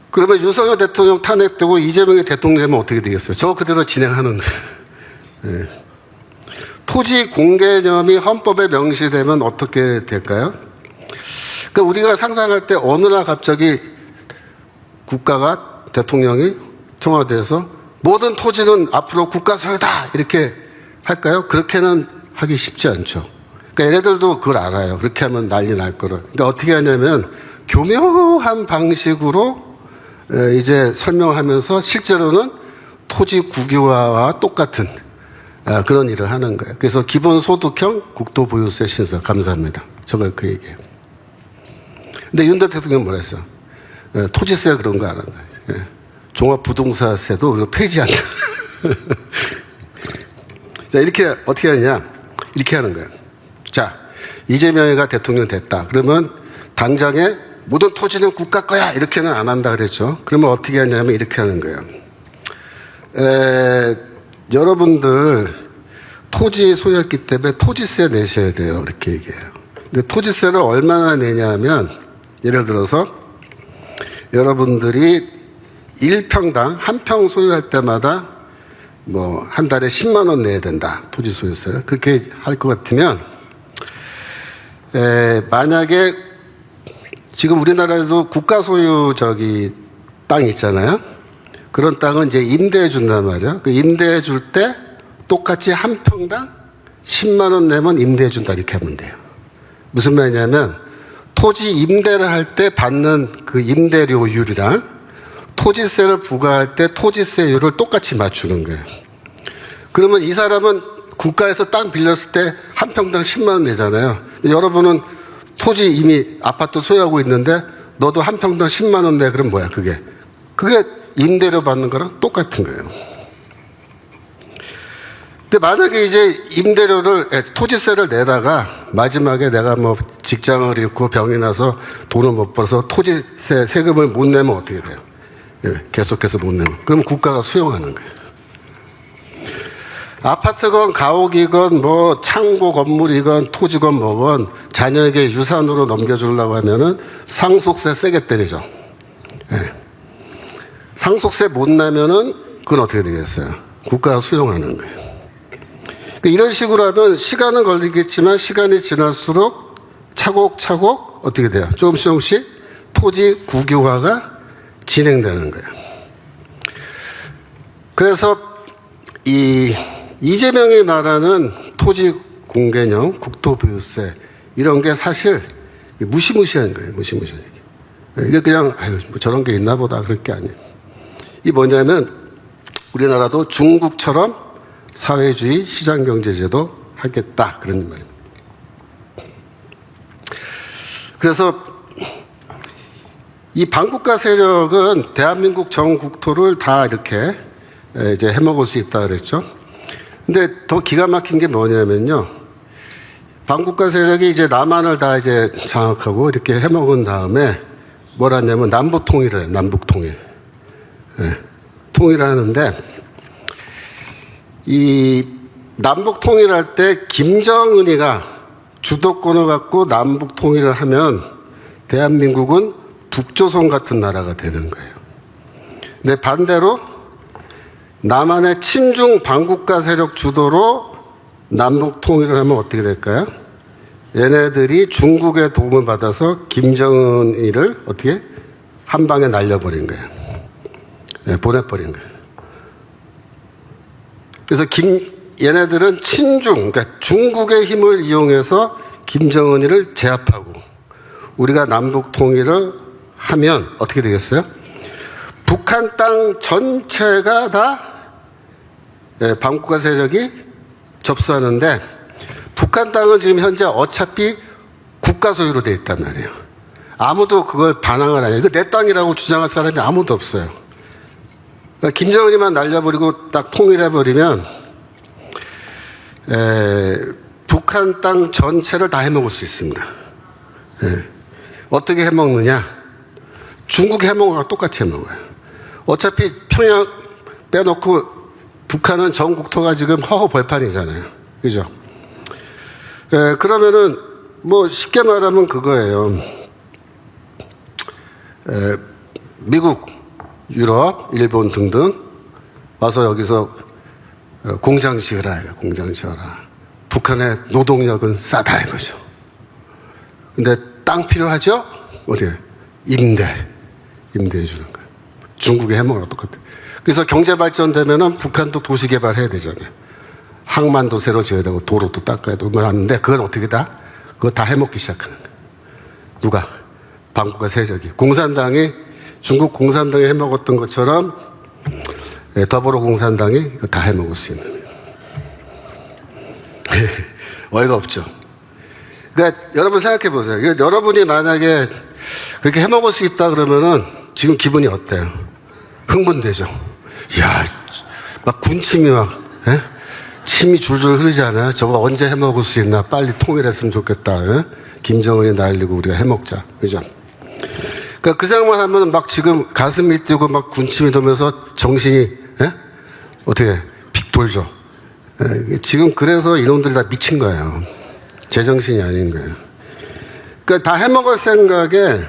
그러면 윤석열 대통령 탄핵되고 이재명이 대통령 되면 어떻게 되겠어요? 저 그대로 진행하는 거예요. 네. 토지 공개념이 헌법에 명시되면 어떻게 될까요? 그러니까 우리가 상상할 때 어느 날 갑자기 국가가 대통령이 청와대에서 모든 토지는 앞으로 국가 소유다 이렇게 할까요? 그렇게는 하기 쉽지 않죠. 그러니까 얘네들도 그걸 알아요. 그렇게 하면 난리 날 거를. 그러니까 어떻게 하냐면 교묘한 방식으로 이제 설명하면서 실제로는 토지 국유화와 똑같은 그런 일을 하는 거예요. 그래서 기본소득형 국토보유세 신설. 감사합니다. 저거 그 얘기예요. 근데 윤 대통령은 뭐라 했어요? 토지세 그런 거 안 한다. 종합부동산세도 폐지한다. 자, 이렇게 어떻게 하느냐? 이렇게 하는 거예요. 자, 이재명이가 대통령 됐다. 그러면 당장에 모든 토지는 국가 거야. 이렇게는 안 한다 그랬죠. 그러면 어떻게 하냐면 이렇게 하는 거예요. 여러분들 토지 소유했기 때문에 토지세 내셔야 돼요. 이렇게 얘기해요. 근데 토지세를 얼마나 내냐면 예를 들어서 여러분들이 1평당 한 평 소유할 때마다 뭐 한 달에 10만 원 내야 된다. 토지 소유세를. 그렇게 할 것 같으면 만약에 지금 우리나라에도 국가 소유 땅 있잖아요. 그런 땅은 이제 임대해 준단 말이에요. 그 임대해 줄 때 똑같이 한 평당 10만 원 내면 임대해 준다 이렇게 하면 돼요. 무슨 말이냐면 토지 임대를 할 때 받는 그 임대료율이랑 토지세를 부과할 때 토지세율을 똑같이 맞추는 거예요. 그러면 이 사람은 국가에서 땅 빌렸을 때 한 평당 10만 원 내잖아요. 여러분은 토지 이미 아파트 소유하고 있는데 너도 한 평당 10만 원 내. 그럼 뭐야 그게? 그게 임대료 받는 거랑 똑같은 거예요. 근데 만약에 이제 토지세를 내다가 마지막에 내가 뭐 직장을 잃고 병이 나서 돈을 못 벌어서 토지세 세금을 못 내면 어떻게 돼요? 계속해서 못 내면. 그럼 국가가 수용하는 거예요. 아파트건 가옥이건 뭐 창고 건물이건 토지건 뭐건 자녀에게 유산으로 넘겨주려고 하면은 상속세 세게 때리죠. 상속세 못 내면은 그건 어떻게 되겠어요? 국가가 수용하는 거예요. 그러니까 이런 식으로 하면 시간은 걸리겠지만 시간이 지날수록 차곡차곡 어떻게 돼요? 조금씩 토지 국유화가 진행되는 거예요. 그래서 이재명이 말하는 토지 공개념, 국토보유세 이런 게 사실 무시무시한 거예요. 무시무시한 얘기. 이게 그냥 뭐 저런 게 있나 보다 그럴 게 아니에요. 이 뭐냐면 우리나라도 중국처럼 사회주의 시장경제제도 하겠다 그런 말입니다. 그래서 이 반국가 세력은 대한민국 전 국토를 다 이렇게 이제 해먹을 수 있다 그랬죠. 근데 더 기가 막힌 게 뭐냐면요. 반국가 세력이 이제 남한을 다 이제 장악하고 이렇게 해먹은 다음에 뭘 하냐면 남북 통일을 해요. 남북 통일. 통일하는데 이 남북 통일할 때 김정은이가 주도권을 갖고 남북 통일을 하면 대한민국은 북조선 같은 나라가 되는 거예요. 근데 반대로 남한의 친중 반국가 세력 주도로 남북 통일을 하면 어떻게 될까요? 얘네들이 중국의 도움을 받아서 김정은이를 어떻게 한 방에 날려버린 거예요. 보내버린 거예요. 그래서 얘네들은 친중, 그러니까 중국의 힘을 이용해서 김정은이를 제압하고 우리가 남북 통일을 하면 어떻게 되겠어요? 북한 땅 전체가 다 반국가 세력이 접수하는데 북한 땅은 지금 현재 어차피 국가 소유로 돼 있단 말이에요. 아무도 그걸 반항을 안 해요. 이거 내 땅이라고 주장할 사람이 아무도 없어요. 그러니까 김정은이만 날려버리고 딱 통일해버리면 북한 땅 전체를 다 해먹을 수 있습니다. 어떻게 해먹느냐? 중국 해먹은 거랑 똑같이 해먹어요. 어차피 평양 빼놓고 북한은 전 국토가 지금 허허벌판이잖아요. 그죠? 그러면은 뭐 쉽게 말하면 그거예요. 미국, 유럽, 일본 등등 와서 여기서 공장 지으라. 공장 지어라. 북한의 노동력은 싸다 이거죠. 근데 땅 필요하죠? 어디? 임대해 주는 거예요. 중국의 해먹으랑 똑같아. 그래서 경제 발전되면은 북한도 도시 개발해야 되잖아요. 항만도 새로 지어야 되고 도로도 닦아야 되고 하는데 그건 어떻게 다? 그거 다 해먹기 시작하는 거예요. 누가? 반국가 세력이. 공산당이 중국 공산당이 해먹었던 것처럼 더불어공산당이 이거 다 해먹을 수 있는 거예요. 어이가 없죠. 그러니까 여러분 생각해 보세요. 여러분이 만약에 그렇게 해먹을 수 있다 그러면은 지금 기분이 어때요? 흥분되죠. 이야, 막 군침이 침이 줄줄 흐르지 않아요? 저거 언제 해먹을 수 있나? 빨리 통일했으면 좋겠다. 김정은이 날리고 우리가 해먹자. 그죠? 그러니까 그 생각만 하면 막 지금 가슴이 뛰고 막 군침이 돌면서 정신이, 어떻게, 빅 돌죠. 지금 그래서 이놈들이 다 미친 거예요. 제정신이 아닌 거예요. 그러니까 다 해먹을 생각에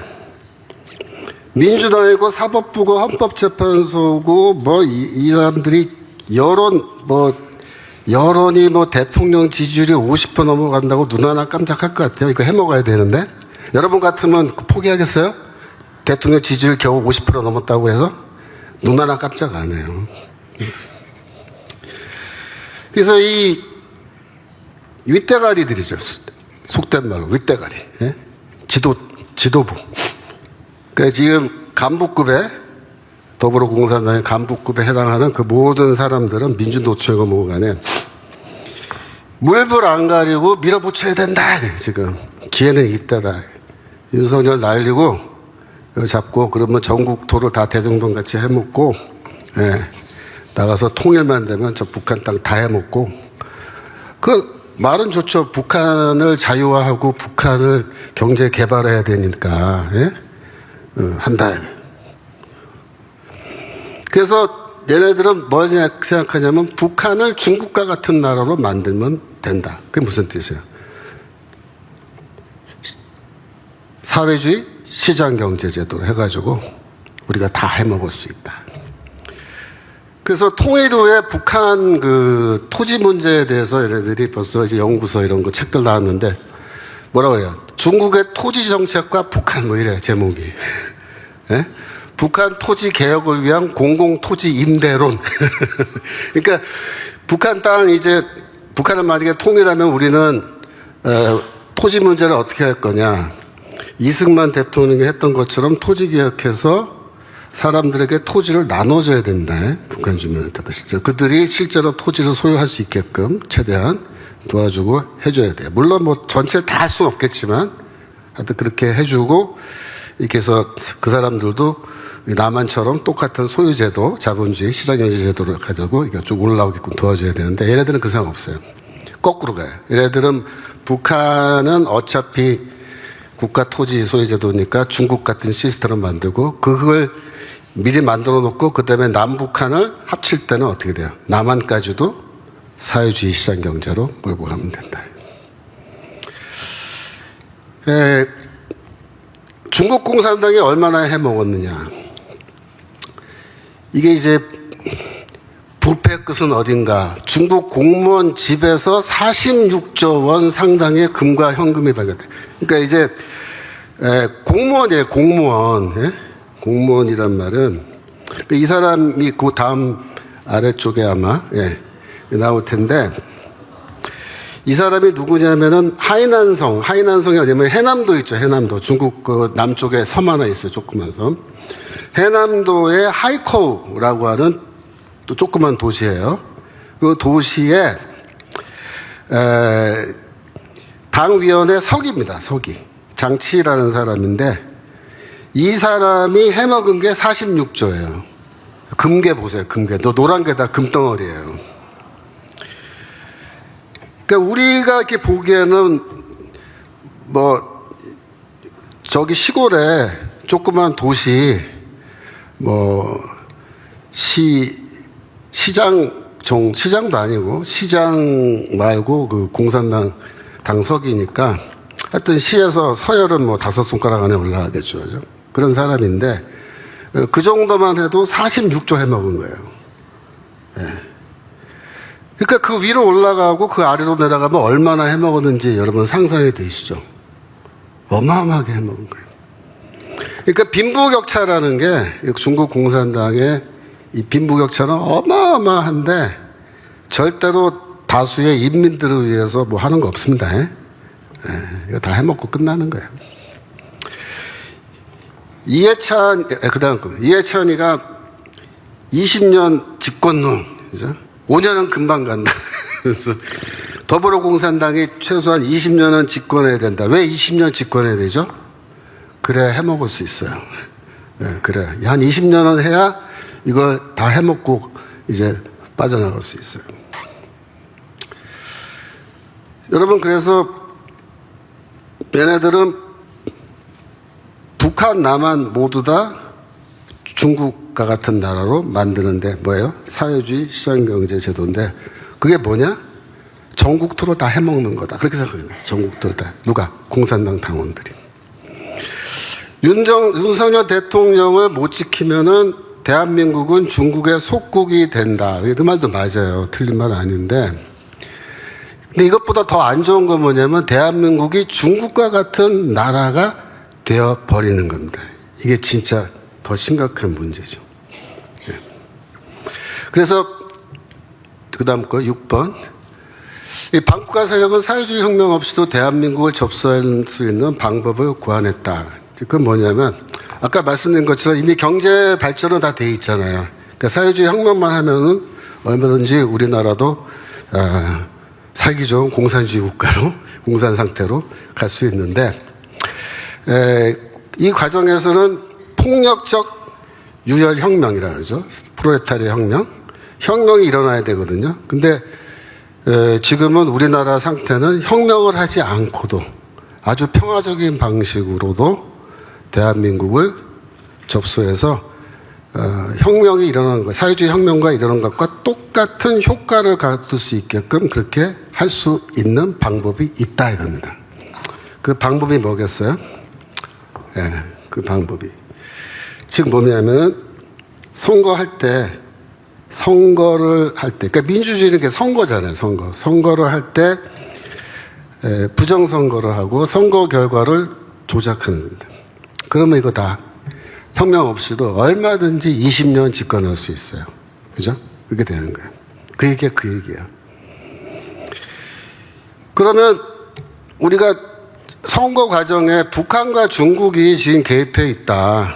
민주당이고 사법부고 헌법재판소고 이 사람들이 여론이 대통령 지지율이 50% 넘어간다고 눈 하나 깜짝할 것 같아요. 이거 해먹어야 되는데. 여러분 같으면 포기하겠어요? 대통령 지지율 겨우 50% 넘었다고 해서? 눈 하나 깜짝 안 해요. 그래서 이 윗대가리들이죠. 속된 말로 윗대가리. 지도부. 그러니까 지금 간부급에 더불어공산당의 간부급에 해당하는 그 모든 사람들은 민주노총이고 뭐고 간에 물불 안 가리고 밀어붙여야 된다. 지금 기회는 이때다. 윤석열 날리고 잡고 그러면 전국 도를 다 대정동 같이 해먹고 나가서 통일만 되면 저 북한 땅 다 해먹고 그 말은 좋죠. 북한을 자유화하고 북한을 경제 개발해야 되니까 한다. 그래서 얘네들은 뭐 생각하냐면 북한을 중국과 같은 나라로 만들면 된다. 그게 무슨 뜻이에요? 사회주의 시장경제제도로 해가지고 우리가 다 해먹을 수 있다. 그래서 통일 후에 북한 그 토지 문제에 대해서 얘네들이 벌써 이제 연구서 이런 거 책들 나왔는데 뭐라고 그래요? 중국의 토지 정책과 북한 뭐 이래 제목이. 북한 토지 개혁을 위한 공공토지 임대론. 그러니까 북한 땅 이제 북한을 만약에 통일하면 우리는 토지 문제를 어떻게 할 거냐. 이승만 대통령이 했던 것처럼 토지 개혁해서 사람들에게 토지를 나눠줘야 됩니다. 북한 주민한테도 실제로. 그들이 실제로 토지를 소유할 수 있게끔 최대한 도와주고 해줘야 돼요. 물론 뭐 전체를 다 할 수는 없겠지만 하여튼 그렇게 해주고 이렇게 해서 그 사람들도 남한처럼 똑같은 소유제도, 자본주의, 시장경제제도를 가지고 쭉 올라오게끔 도와줘야 되는데 얘네들은 그 생각 없어요. 거꾸로 가요. 얘네들은 북한은 어차피 국가 토지 소유제도니까 중국 같은 시스템을 만들고 그걸 미리 만들어 놓고 그 다음에 남북한을 합칠 때는 어떻게 돼요? 남한까지도 사회주의 시장경제로 몰고 가면 된다. 중국 공산당이 얼마나 해먹었느냐. 이게 이제 부패 끝은 어딘가. 중국 공무원 집에서 46조 원 상당의 금과 현금이 발견돼. 그러니까 이제 공무원이에요. 공무원이란 말은 이 사람이 그 다음 아래쪽에 아마 나올 텐데 이 사람이 누구냐면은 하이난성이 어디냐면 해남도 있죠. 해남도 중국 그 남쪽에 섬 하나 있어요. 조그만 섬. 해남도의 하이코우라고 하는 또 조그만 도시예요. 그 도시에 당위원회 서기입니다. 서기. 장치라는 사람인데 이 사람이 해먹은 게 46조예요. 금괴 보세요. 금괴. 노란 게 다 금덩어리예요. 그러니까 우리가 이렇게 보기에는 뭐 저기 시골에 조그만 도시 뭐 시장도 아니고 시장 말고 그 공산당 당석이니까 하여튼 시에서 서열은 뭐 5손가락 안에 올라가겠죠. 그죠? 그런 사람인데 그 정도만 해도 46조 해먹은 거예요. 그러니까 그 위로 올라가고 그 아래로 내려가면 얼마나 해먹었는지 여러분 상상이 되시죠? 어마어마하게 해먹은 거예요. 그러니까 빈부격차라는 게 중국 공산당의 이 빈부격차는 어마어마한데 절대로 다수의 인민들을 위해서 뭐 하는 거 없습니다. 이거 다 해먹고 끝나는 거예요. 이해찬이가 20년 집권론, 그죠? 5년은 금방 간다. 그래서 더불어공산당이 최소한 20년은 집권해야 된다. 왜 20년 집권해야 되죠? 그래 해먹을 수 있어요. 그래 한 20년은 해야 이걸 다 해먹고 이제 빠져나갈 수 있어요. 여러분, 그래서 얘네들은 북한, 남한 모두 다 중국과 같은 나라로 만드는데 뭐예요? 사회주의 시장경제 제도인데 그게 뭐냐? 전국토로 다 해먹는 거다. 그렇게 생각해요. 전국토로 다. 누가? 공산당 당원들이. 윤석열 대통령을 못 지키면은 대한민국은 중국의 속국이 된다. 그 말도 맞아요. 틀린 말 아닌데. 근데 이것보다 더 안 좋은 건 뭐냐면 대한민국이 중국과 같은 나라가 되어버리는 겁니다. 이게 진짜 더 심각한 문제죠. 그래서 그 다음 거 6번. 이 반국가 세력은 사회주의 혁명 없이도 대한민국을 접수할 수 있는 방법을 구안했다. 그건 뭐냐면 아까 말씀드린 것처럼 이미 경제 발전은 다 돼 있잖아요. 그러니까 사회주의 혁명만 하면은 얼마든지 우리나라도 살기 좋은 공산주의 국가로, 공산 상태로 갈 수 있는데, 이 과정에서는 폭력적 유혈혁명이라 그러죠. 프롤레타리아 혁명. 혁명이 일어나야 되거든요. 근데, 지금은 우리나라 상태는 혁명을 하지 않고도 아주 평화적인 방식으로도 대한민국을 접수해서 혁명이 일어나는 것, 사회주의 혁명과 일어나는 것과 똑같은 효과를 가질 수 있게끔 그렇게 할 수 있는 방법이 있다 이겁니다. 그 방법이 뭐겠어요? 그 방법이 지금 뭐냐면은 선거를 할 때, 그러니까 민주주의는 게 선거잖아요. 선거를 할 때 부정선거를 하고 선거 결과를 조작하는 겁니다. 그러면 이거 다 혁명 없이도 얼마든지 20년 집권할 수 있어요. 그죠? 그렇게 되는 거예요. 그 얘기예요. 그러면 우리가 선거 과정에 북한과 중국이 지금 개입해 있다.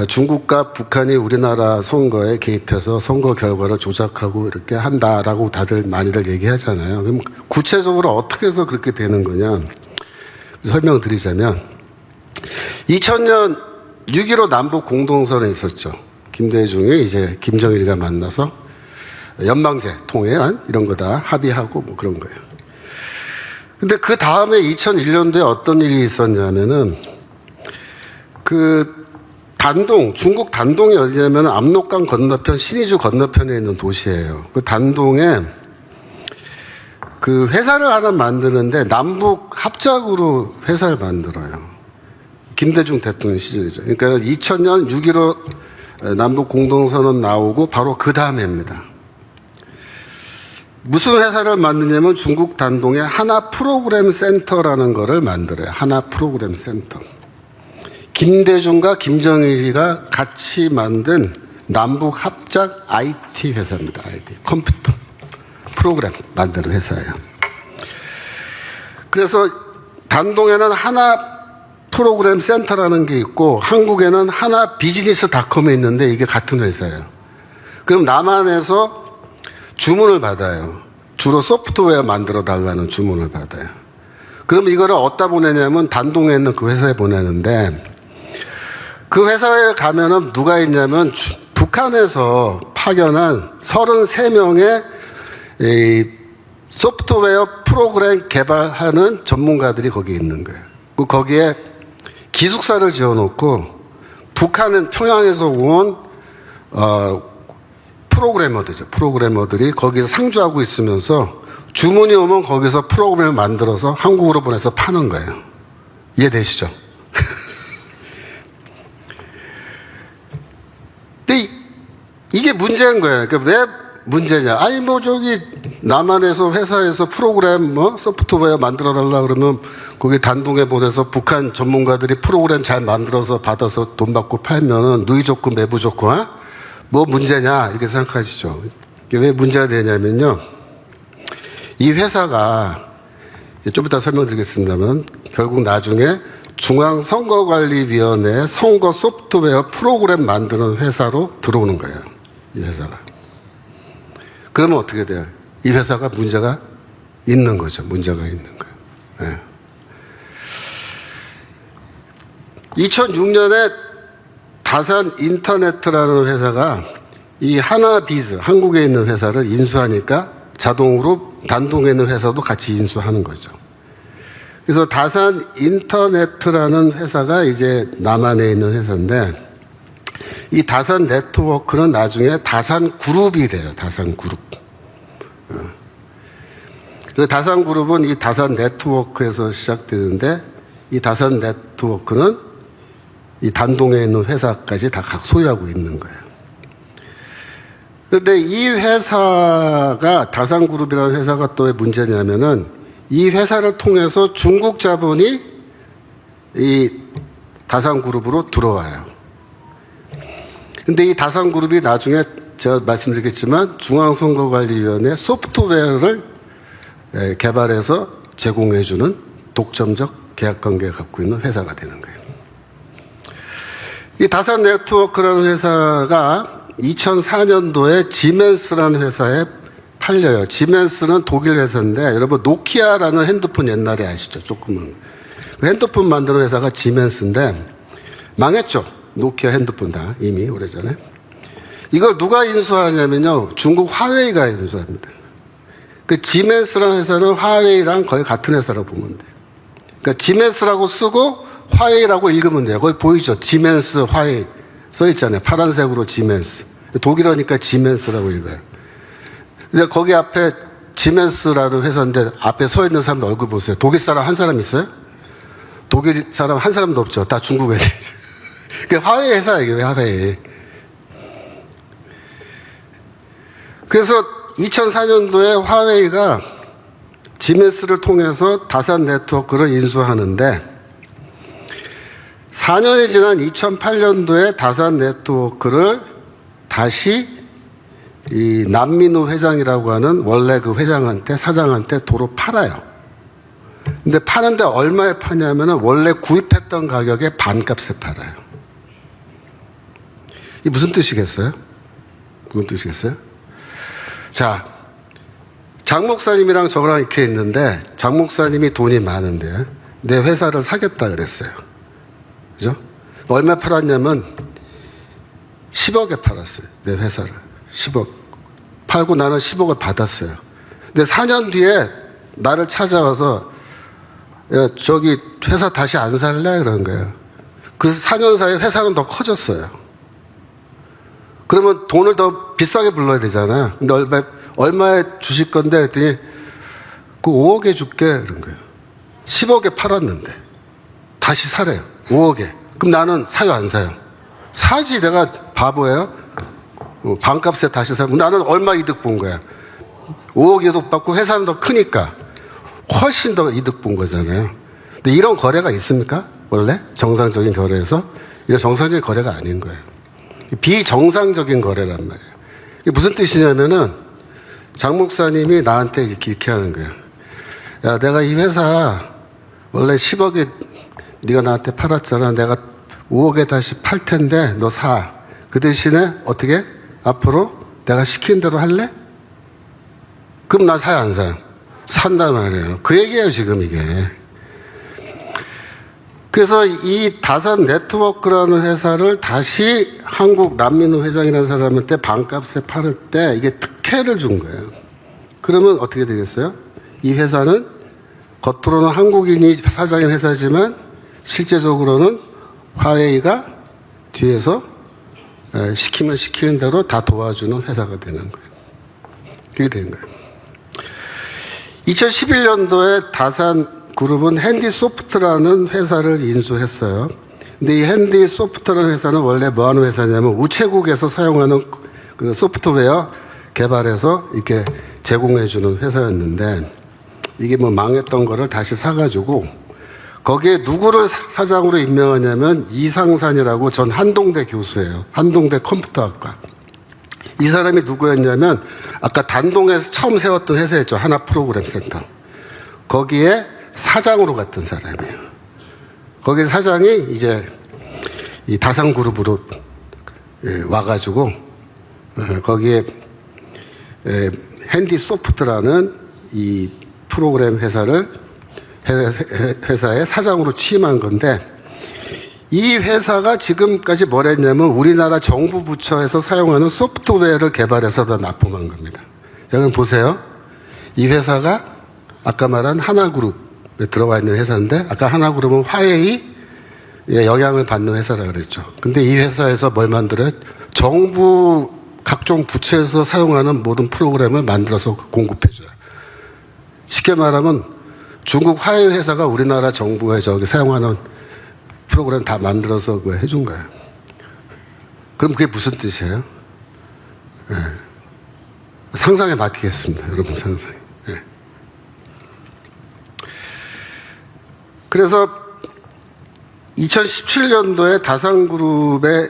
중국과 북한이 우리나라 선거에 개입해서 선거 결과를 조작하고 이렇게 한다라고 많이들 얘기하잖아요. 그럼 구체적으로 어떻게 해서 그렇게 되는 거냐 설명드리자면 2000년 6.15 남북 공동선언이 있었죠. 김대중이 이제 김정일이가 만나서 연방제 통일 이런 거 다 합의하고 뭐 그런 거예요. 근데 그 다음에 2001년도에 어떤 일이 있었냐면은 중국 단동이 어디냐면 압록강 건너편, 신의주 건너편에 있는 도시예요. 그 단동에 그 회사를 하나 만드는데 남북 합작으로 회사를 만들어요. 김대중 대통령 시절이죠. 그러니까 2000년 6.15 남북 공동선언 나오고 바로 그 다음에입니다. 무슨 회사를 만드냐면 중국 단동에 하나 프로그램 센터라는 거를 만들어요. 하나 프로그램 센터. 김대중과 김정일이가 같이 만든 남북 합작 IT 회사입니다. IT. 컴퓨터 프로그램 만드는 회사예요. 그래서 단동에는 하나 프로그램 센터라는 게 있고 한국에는 하나 비즈니스닷컴에 있는데 이게 같은 회사예요. 그럼 남한에서 주문을 받아요. 주로 소프트웨어 만들어 달라는 주문을 받아요. 그럼 이거를 어디다 보내냐면 단동에 있는 그 회사에 보내는데 그 회사에 가면은 누가 있냐면 북한에서 파견한 33명의 이 소프트웨어 프로그램 개발하는 전문가들이 거기에 있는 거예요. 거기에 기숙사를 지어놓고 북한은 평양에서 온 프로그래머들이 거기서 상주하고 있으면서 주문이 오면 거기서 프로그램을 만들어서 한국으로 보내서 파는 거예요. 이해되시죠? 근데 이게 문제인 거예요. 그러니까 왜 문제냐? 남한에서 회사에서 프로그램 소프트웨어 만들어 달라 그러면 거기 단둥에 보내서 북한 전문가들이 프로그램 잘 만들어서 받아서 돈 받고 팔면은 누이 좋고 매부 좋고 뭐 문제냐 이렇게 생각하시죠. 이게 왜 문제가 되냐면요. 이 회사가 좀 이따 설명드리겠습니다만 결국 나중에 중앙선거관리위원회 선거 소프트웨어 프로그램 만드는 회사로 들어오는 거예요. 이 회사가. 그러면 어떻게 돼요? 이 회사가 문제가 있는 거죠. 문제가 있는 거예요. 네. 2006년에 다산 인터넷이라는 회사가 이 하나비즈, 한국에 있는 회사를 인수하니까 자동으로 단둥에 있는 회사도 같이 인수하는 거죠. 그래서 다산 인터넷이라는 회사가 이제 남한에 있는 회사인데 이 다산 네트워크는 나중에 다산 그룹이 돼요. 다산 그룹. 그래서 다산 그룹은 이 다산 네트워크에서 시작되는데 이 다산 네트워크는 이 단동에 있는 회사까지 다 각 소유하고 있는 거예요. 그런데 이 회사가 다산 그룹이라는 회사가 또 왜 문제냐면은 이 회사를 통해서 중국 자본이 이 다산 그룹으로 들어와요. 근데 이 다산 그룹이 나중에 제가 말씀드리겠지만 중앙선거관리위원회 소프트웨어를 개발해서 제공해주는 독점적 계약관계를 갖고 있는 회사가 되는 거예요. 이 다산 네트워크라는 회사가 2004년도에 지멘스라는 회사에 팔려요. 지멘스는 독일 회사인데 여러분 노키아라는 핸드폰 옛날에 아시죠? 조금은. 그 핸드폰 만드는 회사가 지멘스인데 망했죠. 노키아 핸드폰 다 이미 오래전에. 이걸 누가 인수하냐면요. 중국 화웨이가 인수합니다. 그 지멘스라는 회사는 화웨이랑 거의 같은 회사라고 보면 돼요. 그러니까 지멘스라고 쓰고 화웨이라고 읽으면 돼요. 거기 보이죠? 지멘스 화웨이 써 있잖아요. 파란색으로 지멘스. 독일어니까 지멘스라고 읽어요. 근데 거기 앞에 지멘스라는 회사인데 앞에 서 있는 사람들 얼굴 보세요. 독일 사람 한 사람 있어요? 독일 사람 한 사람도 없죠. 다 중국 애들. 그 화웨이 회사야, 이게 화웨이. 그래서 2004년도에 화웨이가 지멘스를 통해서 다산 네트워크를 인수하는데 4년이 지난 2008년도에 다산 네트워크를 다시 이 남민우 회장이라고 하는 원래 그 회장한테 사장한테 도로 팔아요. 근데 파는데 얼마에 파냐면은 원래 구입했던 가격의 반값에 팔아요. 이게 무슨 뜻이겠어요? 무슨 뜻이겠어요? 자, 장 목사님이랑 저랑 이렇게 있는데 장 목사님이 돈이 많은데 내 회사를 사겠다 그랬어요. 그죠? 얼마 팔았냐면 10억에 팔았어요. 내 회사를. 10억. 팔고 나는 10억을 받았어요. 근데 4년 뒤에 나를 찾아와서 야, 저기 회사 다시 안 살래? 그런 거예요. 그 4년 사이에 회사는 더 커졌어요. 그러면 돈을 더 비싸게 불러야 되잖아요. 근데 얼마에 주실 건데? 그랬더니 그 5억에 줄게. 그런 거예요. 10억에 팔았는데 다시 사래요. 5억에. 그럼 나는 사요, 안 사요? 사지. 내가 바보예요? 반값에 다시 사면 나는 얼마 이득 본 거야? 5억 이득 받고 회사는 더 크니까 훨씬 더 이득 본 거잖아요. 근데 이런 거래가 있습니까? 원래? 정상적인 거래에서? 이거 정상적인 거래가 아닌 거예요. 비정상적인 거래란 말이에요. 이게 무슨 뜻이냐면은 장 목사님이 나한테 이렇게 하는 거예요. 야, 내가 이 회사 원래 10억에 네가 나한테 팔았잖아. 내가 5억에 다시 팔 텐데 너 사. 그 대신에 어떻게? 앞으로 내가 시키는 대로 할래? 그럼 나 사요, 안 사요? 산단 말이에요. 그 얘기예요, 지금 이게. 그래서 이 다산 네트워크라는 회사를 다시 한국 남민우 회장이라는 사람한테 반값에 팔을 때 이게 특혜를 준 거예요. 그러면 어떻게 되겠어요? 이 회사는 겉으로는 한국인이 사장인 회사지만 실제적으로는 화웨이가 뒤에서 시키면 시키는 대로 다 도와주는 회사가 되는 거예요. 그게 된 거예요. 2011년도에 다산 그룹은 핸디소프트라는 회사를 인수했어요. 근데 이 핸디소프트라는 회사는 원래 뭐 하는 회사냐면 우체국에서 사용하는 그 소프트웨어 개발해서 이렇게 제공해주는 회사였는데 이게 뭐 망했던 거를 다시 사가지고 거기에 누구를 사장으로 임명하냐면 이상산이라고 전 한동대 교수예요. 한동대 컴퓨터학과. 이 사람이 누구였냐면 아까 단동에서 처음 세웠던 회사였죠. 하나프로그램센터. 거기에 사장으로 갔던 사람이에요. 거기 사장이 이제 이 다산그룹으로 와가지고 거기에 핸디소프트라는 이 프로그램 회사의 사장으로 취임한 건데 이 회사가 지금까지 뭘 했냐면 우리나라 정부 부처에서 사용하는 소프트웨어를 개발해서 다 납품한 겁니다. 자, 그럼 보세요. 이 회사가 아까 말한 하나그룹에 들어가 있는 회사인데 아까 하나그룹은 화웨이 영향을 받는 회사라고 그랬죠. 근데 이 회사에서 뭘 만들어요? 정부 각종 부처에서 사용하는 모든 프로그램을 만들어서 공급해줘요. 쉽게 말하면 중국 화웨이 회사가 우리나라 정부에 저기 사용하는 프로그램 다 만들어서 그거 해준 거예요. 그럼 그게 무슨 뜻이에요? 네. 상상에 맡기겠습니다. 여러분 상상에. 네. 그래서 2017년도에 다산그룹의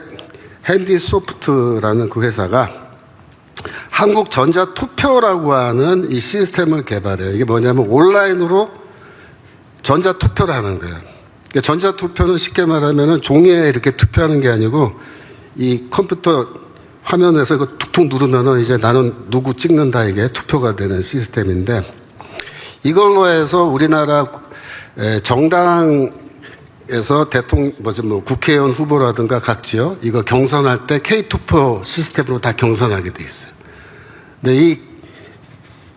핸디소프트라는 그 회사가 한국전자투표라고 하는 이 시스템을 개발해요. 이게 뭐냐면 온라인으로 전자투표를 하는 거예요. 그러니까 전자투표는 쉽게 말하면 종이에 이렇게 투표하는 게 아니고 이 컴퓨터 화면에서 이거 툭툭 누르면은 이제 나는 누구 찍는다 이게 투표가 되는 시스템인데 이걸로 해서 우리나라 정당에서 대통령, 국회의원 후보라든가 각지요, 이거 경선할 때 K투표 시스템으로 다 경선하게 돼 있어요. 근데 이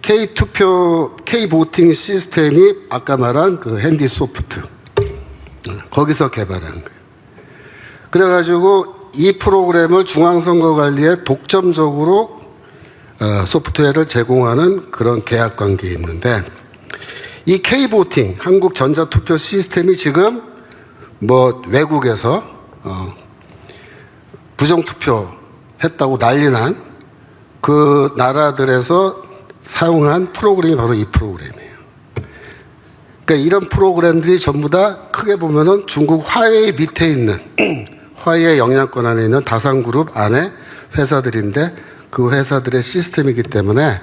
K투표, K보팅 시스템이 아까 말한 그 핸디소프트, 거기서 개발한 거예요. 그래가지고 이 프로그램을 중앙선거관리에 독점적으로 소프트웨어를 제공하는 그런 계약 관계에 있는데 이 K보팅, 한국전자투표 시스템이 지금 뭐 외국에서 부정투표 했다고 난리 난 그 나라들에서 사용한 프로그램이 바로 이 프로그램이에요. 그러니까 이런 프로그램들이 전부 다 크게 보면은 중국 화웨이 밑에 있는 화웨이의 영향권 안에 있는 다산그룹 안에 회사들인데 그 회사들의 시스템이기 때문에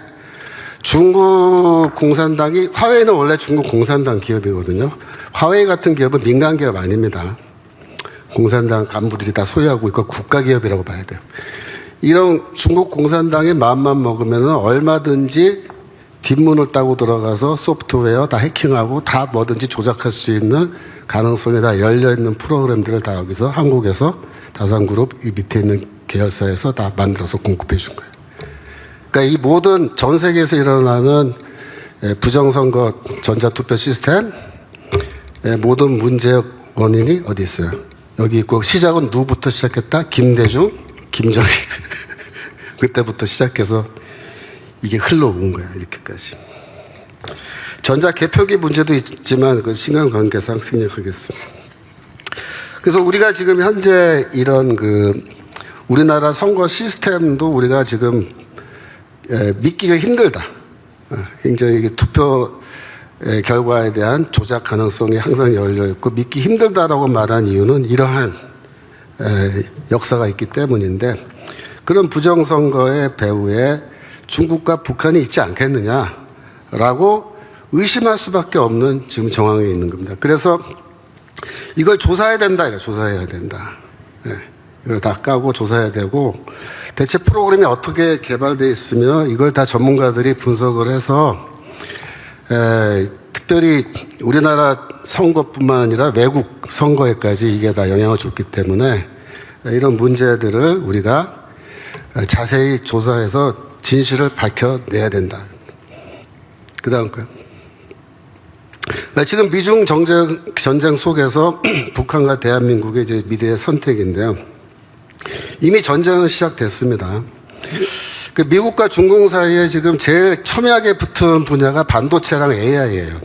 중국 공산당이, 화웨이는 원래 중국 공산당 기업이거든요. 화웨이 같은 기업은 민간 기업 아닙니다. 공산당 간부들이 다 소유하고 있고 국가기업이라고 봐야 돼요. 이런 중국 공산당의 마음만 먹으면 얼마든지 뒷문을 따고 들어가서 소프트웨어 다 해킹하고 다 뭐든지 조작할 수 있는 가능성이 다 열려있는 프로그램들을 다 여기서 한국에서 다산그룹 이 밑에 있는 계열사에서 다 만들어서 공급해 준 거예요. 그러니까 이 모든 전 세계에서 일어나는 부정선거 전자투표 시스템 모든 문제의 원인이 어디 있어요? 여기 있고 시작은 누구부터 시작했다? 김대중, 김정일 그때부터 시작해서 이게 흘러온 거야 이렇게까지. 전자개표기 문제도 있지만 그 신간관계상 생략하겠습니다. 그래서 우리가 지금 현재 이런 그 우리나라 선거 시스템도 우리가 지금 믿기가 힘들다. 굉장히 투표 결과에 대한 조작 가능성이 항상 열려 있고 믿기 힘들다라고 말한 이유는 이러한 역사가 있기 때문인데 그런 부정선거의 배후에 중국과 북한이 있지 않겠느냐라고 의심할 수밖에 없는 지금 정황에 있는 겁니다. 그래서 이걸 조사해야 된다. 이거 조사해야 된다. 이걸 다 까고 조사해야 되고 대체 프로그램이 어떻게 개발되어 있으며 이걸 다 전문가들이 분석을 해서 특별히 우리나라 선거뿐만 아니라 외국 선거에까지 이게 다 영향을 줬기 때문에 이런 문제들을 우리가 자세히 조사해서 진실을 밝혀내야 된다. 그 다음 거요. 지금 미중 전쟁 속에서 북한과 대한민국의 이제 미래의 선택인데요. 이미 전쟁은 시작됐습니다. 그 미국과 중국 사이에 지금 제일 첨예하게 붙은 분야가 반도체랑 AI예요.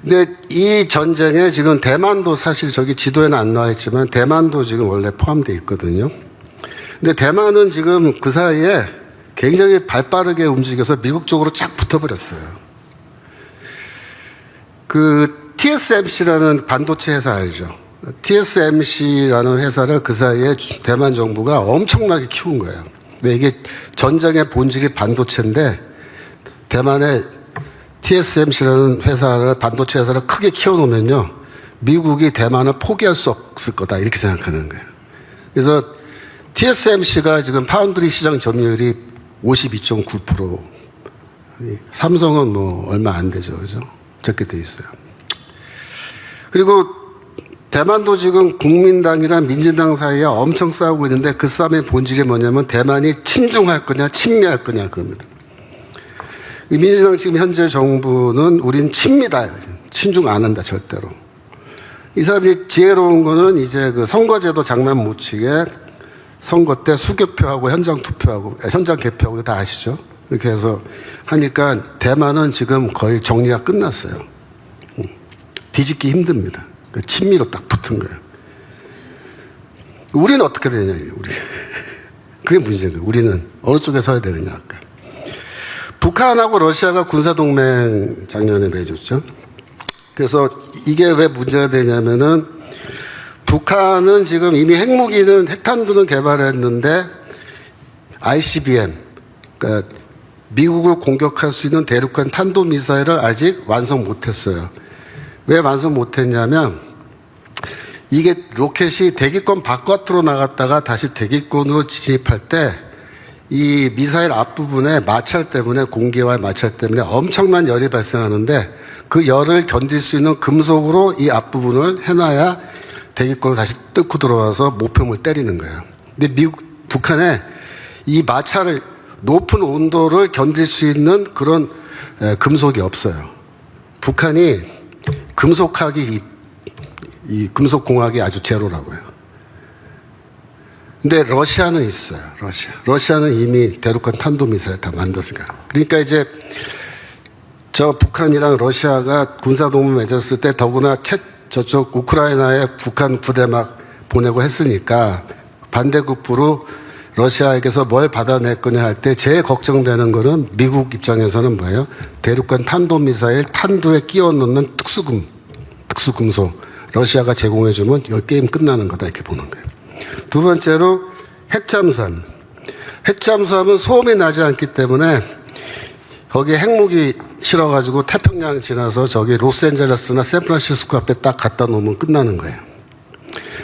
근데 이 전쟁에 지금 대만도 사실 저기 지도에는 안 나와 있지만 대만도 지금 원래 포함되어 있거든요. 근데 대만은 지금 그 사이에 굉장히 발빠르게 움직여서 미국 쪽으로 쫙 붙어버렸어요. 그 TSMC라는 반도체 회사 알죠? TSMC라는 회사를 그 사이에 대만 정부가 엄청나게 키운 거예요. 왜 이게 전쟁의 본질이 반도체인데 대만의 TSMC라는 회사를 반도체 회사를 크게 키워놓으면요 미국이 대만을 포기할 수 없을 거다 이렇게 생각하는 거예요. 그래서 TSMC가 지금 파운드리 시장 점유율이 52.9%, 삼성은 뭐 얼마 안 되죠, 그죠? 적게 돼 있어요. 그리고 대만도 지금 국민당이랑 민진당 사이에 엄청 싸우고 있는데 그 싸움의 본질이 뭐냐면 대만이 친중할 거냐 친미할 거냐 그겁니다. 민주당 지금 현재 정부는 우린 친미다. 친중 안 한다 절대로. 이 사람이 지혜로운 거는 이제 그 선거제도 장난 못 치게 선거 때 수개표하고 현장 투표하고 현장 개표하고 다 아시죠? 이렇게 해서 하니까 대만은 지금 거의 정리가 끝났어요. 뒤집기 힘듭니다. 친미로 딱 붙은 거예요. 우리는 어떻게 되냐, 우리. 그게 문제인 거예요. 우리는 어느 쪽에 서야 되느냐, 아까. 북한하고 러시아가 군사동맹 작년에 맺었죠. 그래서 이게 왜 문제가 되냐면은 북한은 지금 이미 핵탄두는 개발했는데 ICBM, 그러니까 미국을 공격할 수 있는 대륙간 탄도미사일을 아직 완성 못했어요. 왜 완성 못했냐면 이게 로켓이 대기권 바깥으로 나갔다가 다시 대기권으로 진입할 때 이 미사일 앞부분에 마찰 때문에 공기와의 마찰 때문에 엄청난 열이 발생하는데 그 열을 견딜 수 있는 금속으로 이 앞부분을 해놔야 대기권을 다시 뚫고 들어와서 목표물 때리는 거예요. 근데 북한에 이 마찰을 높은 온도를 견딜 수 있는 그런 금속이 없어요. 북한이 금속학이 이 금속공학이 아주 제로라고요. 근데 러시아는 있어요. 러시아는 이미 대륙간 탄도미사일 다 만들었으니까. 그러니까 이제 저 북한이랑 러시아가 군사동맹 맺었을 때 더구나 저쪽 우크라이나에 북한 부대 막 보내고 했으니까 반대급부로 러시아에게서 뭘 받아낼 거냐 할 때 제일 걱정되는 거는 미국 입장에서는 뭐예요? 대륙간 탄도미사일 탄두에 끼워 넣는 특수금속. 러시아가 제공해주면 이 게임 끝나는 거다 이렇게 보는 거예요. 두 번째로 핵잠수함. 핵잠수함은 소음이 나지 않기 때문에 거기에 핵무기 실어가지고 태평양 지나서 저기 로스앤젤레스나 샌프란시스코 앞에 딱 갖다 놓으면 끝나는 거예요.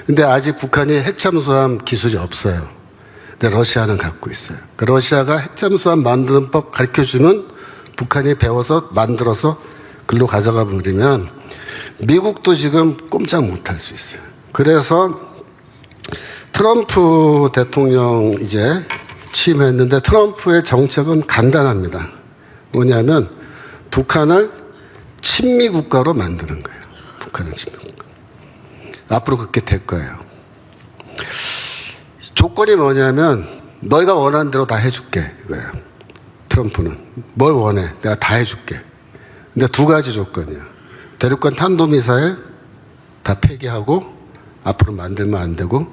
근데 아직 북한이 핵잠수함 기술이 없어요. 근데 러시아는 갖고 있어요. 그러니까 러시아가 핵잠수함 만드는 법 가르쳐주면 북한이 배워서 만들어서 글로 가져가 버리면 미국도 지금 꼼짝 못할 수 있어요. 그래서 트럼프 대통령 이제 취임했는데 트럼프의 정책은 간단합니다. 뭐냐면 북한을 친미 국가로 만드는 거예요. 북한을 친미 국가. 앞으로 그렇게 될 거예요. 조건이 뭐냐면 너희가 원하는 대로 다 해줄게 이거예요. 트럼프는 뭘 원해? 내가 다 해줄게. 근데 두 가지 조건이야. 대륙간 탄도미사일 다 폐기하고 앞으로 만들면 안 되고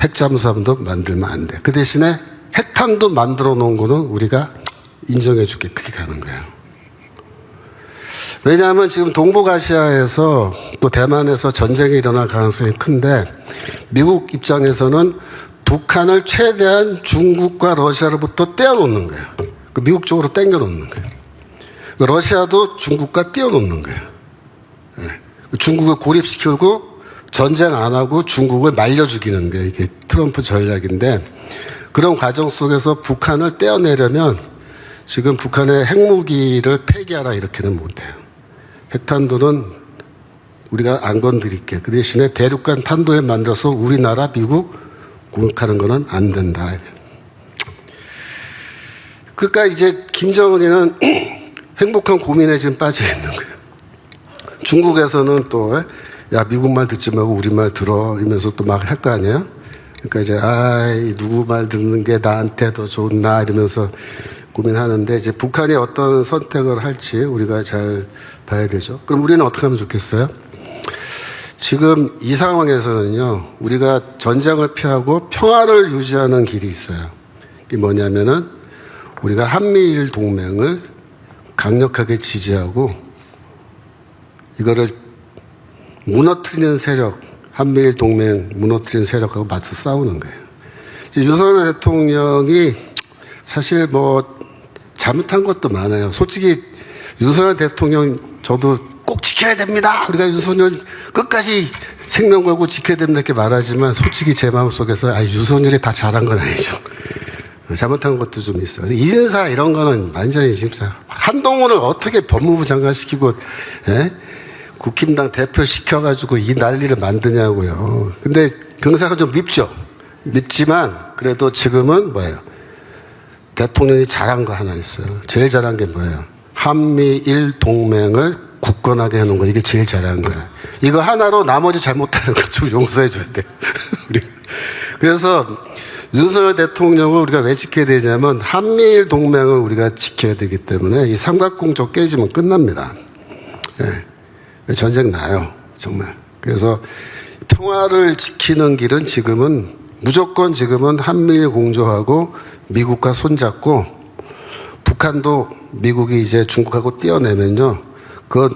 핵잠수함도 만들면 안 돼. 그 대신에 핵탄도 만들어 놓은 거는 우리가 인정해 줄게. 그렇게 가는 거예요. 왜냐하면 지금 동북아시아에서 또 대만에서 전쟁이 일어날 가능성이 큰데 미국 입장에서는 북한을 최대한 중국과 러시아로부터 떼어놓는 거예요. 미국 쪽으로 땡겨놓는 거예요. 러시아도 중국과 떼어놓는 거예요. 중국을 고립시키고 전쟁 안 하고 중국을 말려 죽이는 게 이게 트럼프 전략인데 그런 과정 속에서 북한을 떼어내려면 지금 북한의 핵무기를 폐기하라 이렇게는 못해요. 핵탄두는 우리가 안 건드릴게. 그 대신에 대륙간 탄도에 만들어서 우리나라, 미국 공격하는 거는 안 된다. 그러니까 이제 김정은이는 행복한 고민에 지금 빠져 있는 거예요. 중국에서는 또 야, 미국 말 듣지 말고 우리 말 들어 이러면서 또 막 할 거 아니에요? 그러니까 이제 누구 말 듣는 게 나한테 더 좋나 이러면서 고민하는데 이제 북한이 어떤 선택을 할지 우리가 잘 봐야 되죠. 그럼 우리는 어떻게 하면 좋겠어요? 지금 이 상황에서는요, 우리가 전쟁을 피하고 평화를 유지하는 길이 있어요. 이게 뭐냐면은 우리가 한미일 동맹을 강력하게 지지하고 이거를 무너뜨리는 세력, 한미일 동맹 무너뜨리는 세력하고 맞서 싸우는 거예요. 이제 윤석열 대통령이 사실 뭐 잘못한 것도 많아요. 솔직히 윤석열 대통령 저도 꼭 지켜야 됩니다. 우리가 윤석열 끝까지 생명 걸고 지켜야 됩니다. 이렇게 말하지만 솔직히 제 마음속에서 윤석열이 다 잘한 건 아니죠. 잘못한 것도 좀 있어요. 인사 이런 거는 완전히 진짜 한동훈을 어떻게 법무부 장관 시키고 국힘당 대표 시켜가지고 이 난리를 만드냐고요. 근데 그런 생각은 좀 밉죠. 밉지만 그래도 지금은 뭐예요? 대통령이 잘한 거 하나 있어요. 제일 잘한 게 뭐예요? 한미일 동맹을 굳건하게 해놓은 거. 이게 제일 잘한 거야. 이거 하나로 나머지 잘못하는 거 좀 용서해 줘야 돼요. 그래서 윤석열 대통령을 우리가 왜 지켜야 되냐면 한미일 동맹을 우리가 지켜야 되기 때문에 이 삼각공조 깨지면 끝납니다. 예. 전쟁 나요. 정말. 그래서 평화를 지키는 길은 지금은 무조건 지금은 한미일 공조하고 미국과 손잡고 북한도 미국이 이제 중국하고 떼어내면요. 그건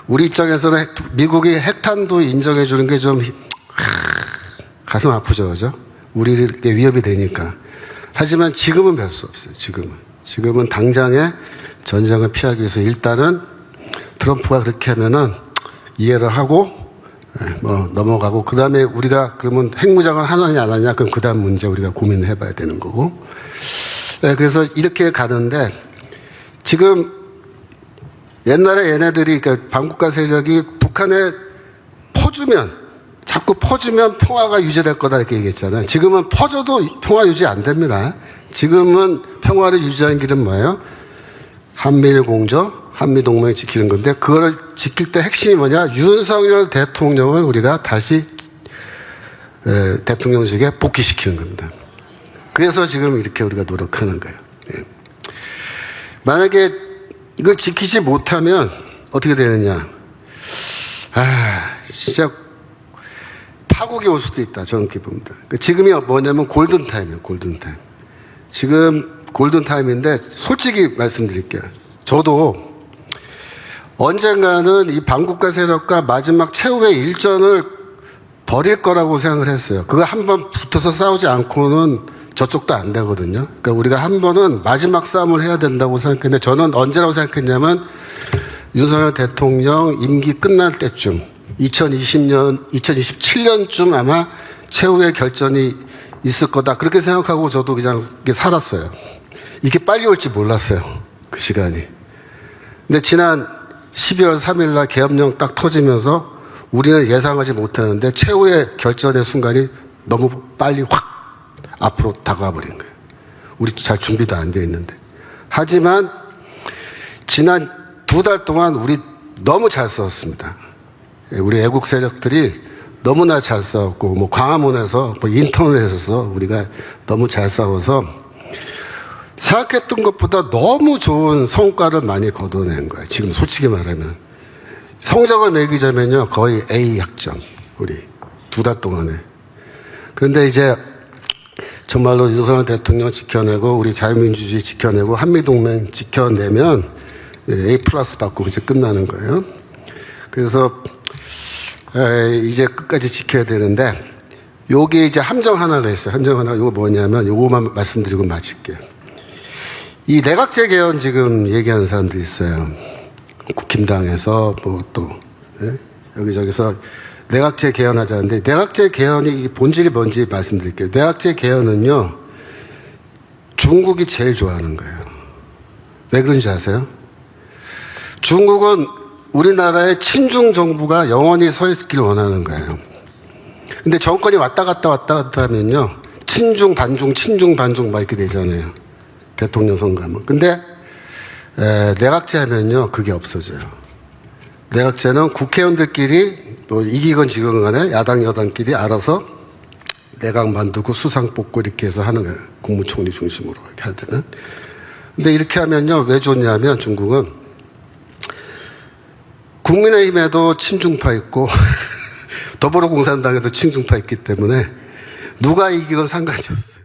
우리 입장에서는 미국이 핵탄두 인정해 주는 게 좀 가슴 아프죠. 그죠? 우리에게 위협이 되니까. 하지만 지금은 별 수 없어요. 지금은 당장에 전쟁을 피하기 위해서 일단은 트럼프가 그렇게 하면은 이해를 하고 뭐 넘어가고 그 다음에 우리가 그러면 핵무장을 하느냐 안 하느냐 그럼 그 다음 문제 우리가 고민을 해봐야 되는 거고. 그래서 이렇게 가는데 지금 옛날에 얘네들이 그러니까 반국가 세력이 북한에 자꾸 퍼주면 평화가 유지될 거다 이렇게 얘기했잖아요. 지금은 퍼져도 평화 유지 안 됩니다. 지금은 평화를 유지하는 길은 뭐예요? 한미일 공조, 한미 동맹을 지키는 건데 그거를 지킬 때 핵심이 뭐냐? 윤석열 대통령을 우리가 다시 대통령직에 복귀시키는 겁니다. 그래서 지금 이렇게 우리가 노력하는 거예요. 만약에 이걸 지키지 못하면 어떻게 되느냐? 진짜 파국이 올 수도 있다. 저는 그렇게 봅니다. 지금이 뭐냐면 골든타임이에요. 골든타임. 지금 골든타임인데 솔직히 말씀드릴게요. 저도 언젠가는 이 반국가 세력과 마지막 최후의 일전을 벌일 거라고 생각을 했어요. 그거 한 번 붙어서 싸우지 않고는 저쪽도 안 되거든요. 그러니까 우리가 한 번은 마지막 싸움을 해야 된다고 생각했는데 저는 언제라고 생각했냐면 윤석열 대통령 임기 끝날 때쯤 2027년쯤 아마 최후의 결전이 있을 거다. 그렇게 생각하고 저도 그냥 살았어요. 이게 빨리 올지 몰랐어요. 그 시간이. 근데 지난 12월 3일 날 계엄령 딱 터지면서 우리는 예상하지 못했는데 최후의 결전의 순간이 너무 빨리 확 앞으로 다가와 버린 거예요. 우리 잘 준비도 안 돼 있는데. 하지만 지난 2달 동안 우리 너무 잘 싸웠습니다. 우리 애국 세력들이 너무나 잘 싸웠고, 뭐 광화문에서, 뭐 인터넷에서 우리가 너무 잘 싸워서 생각했던 것보다 너무 좋은 성과를 많이 거둬낸 거예요. 지금 솔직히 말하면. 성적을 매기자면요, 거의 A 학점. 우리 2달 동안에. 그런데 이제 정말로 윤석열 대통령 지켜내고, 우리 자유민주주의 지켜내고, 한미동맹 지켜내면 A 플러스 받고 이제 끝나는 거예요. 그래서 이제 끝까지 지켜야 되는데 요게 이제 함정 하나가 있어요. 함정 하나. 요거 뭐냐면 요거만 말씀드리고 마칠게요. 이 내각제 개헌 지금 얘기하는 사람들이 있어요. 국힘당에서 뭐 또 여기저기서 내각제 개헌하자는데 내각제 개헌이 본질이 뭔지 말씀드릴게요. 내각제 개헌은요 중국이 제일 좋아하는 거예요. 왜 그런지 아세요? 중국은 우리나라의 친중 정부가 영원히 서 있기를 원하는 거예요. 근데 정권이 왔다 갔다 하면요. 친중, 반중 막 이렇게 되잖아요. 대통령 선거하면. 근데, 내각제 하면요. 그게 없어져요. 내각제는 국회의원들끼리 뭐 이기건 지건 간에 야당, 여당끼리 알아서 내각 만들고 수상 뽑고 이렇게 해서 하는 거예요. 국무총리 중심으로 이렇게 할 때는. 근데 이렇게 하면요. 왜 좋냐면 중국은 국민의힘에도 친중파 있고 더불어공산당에도 친중파 있기 때문에 누가 이기건 상관이 없어요.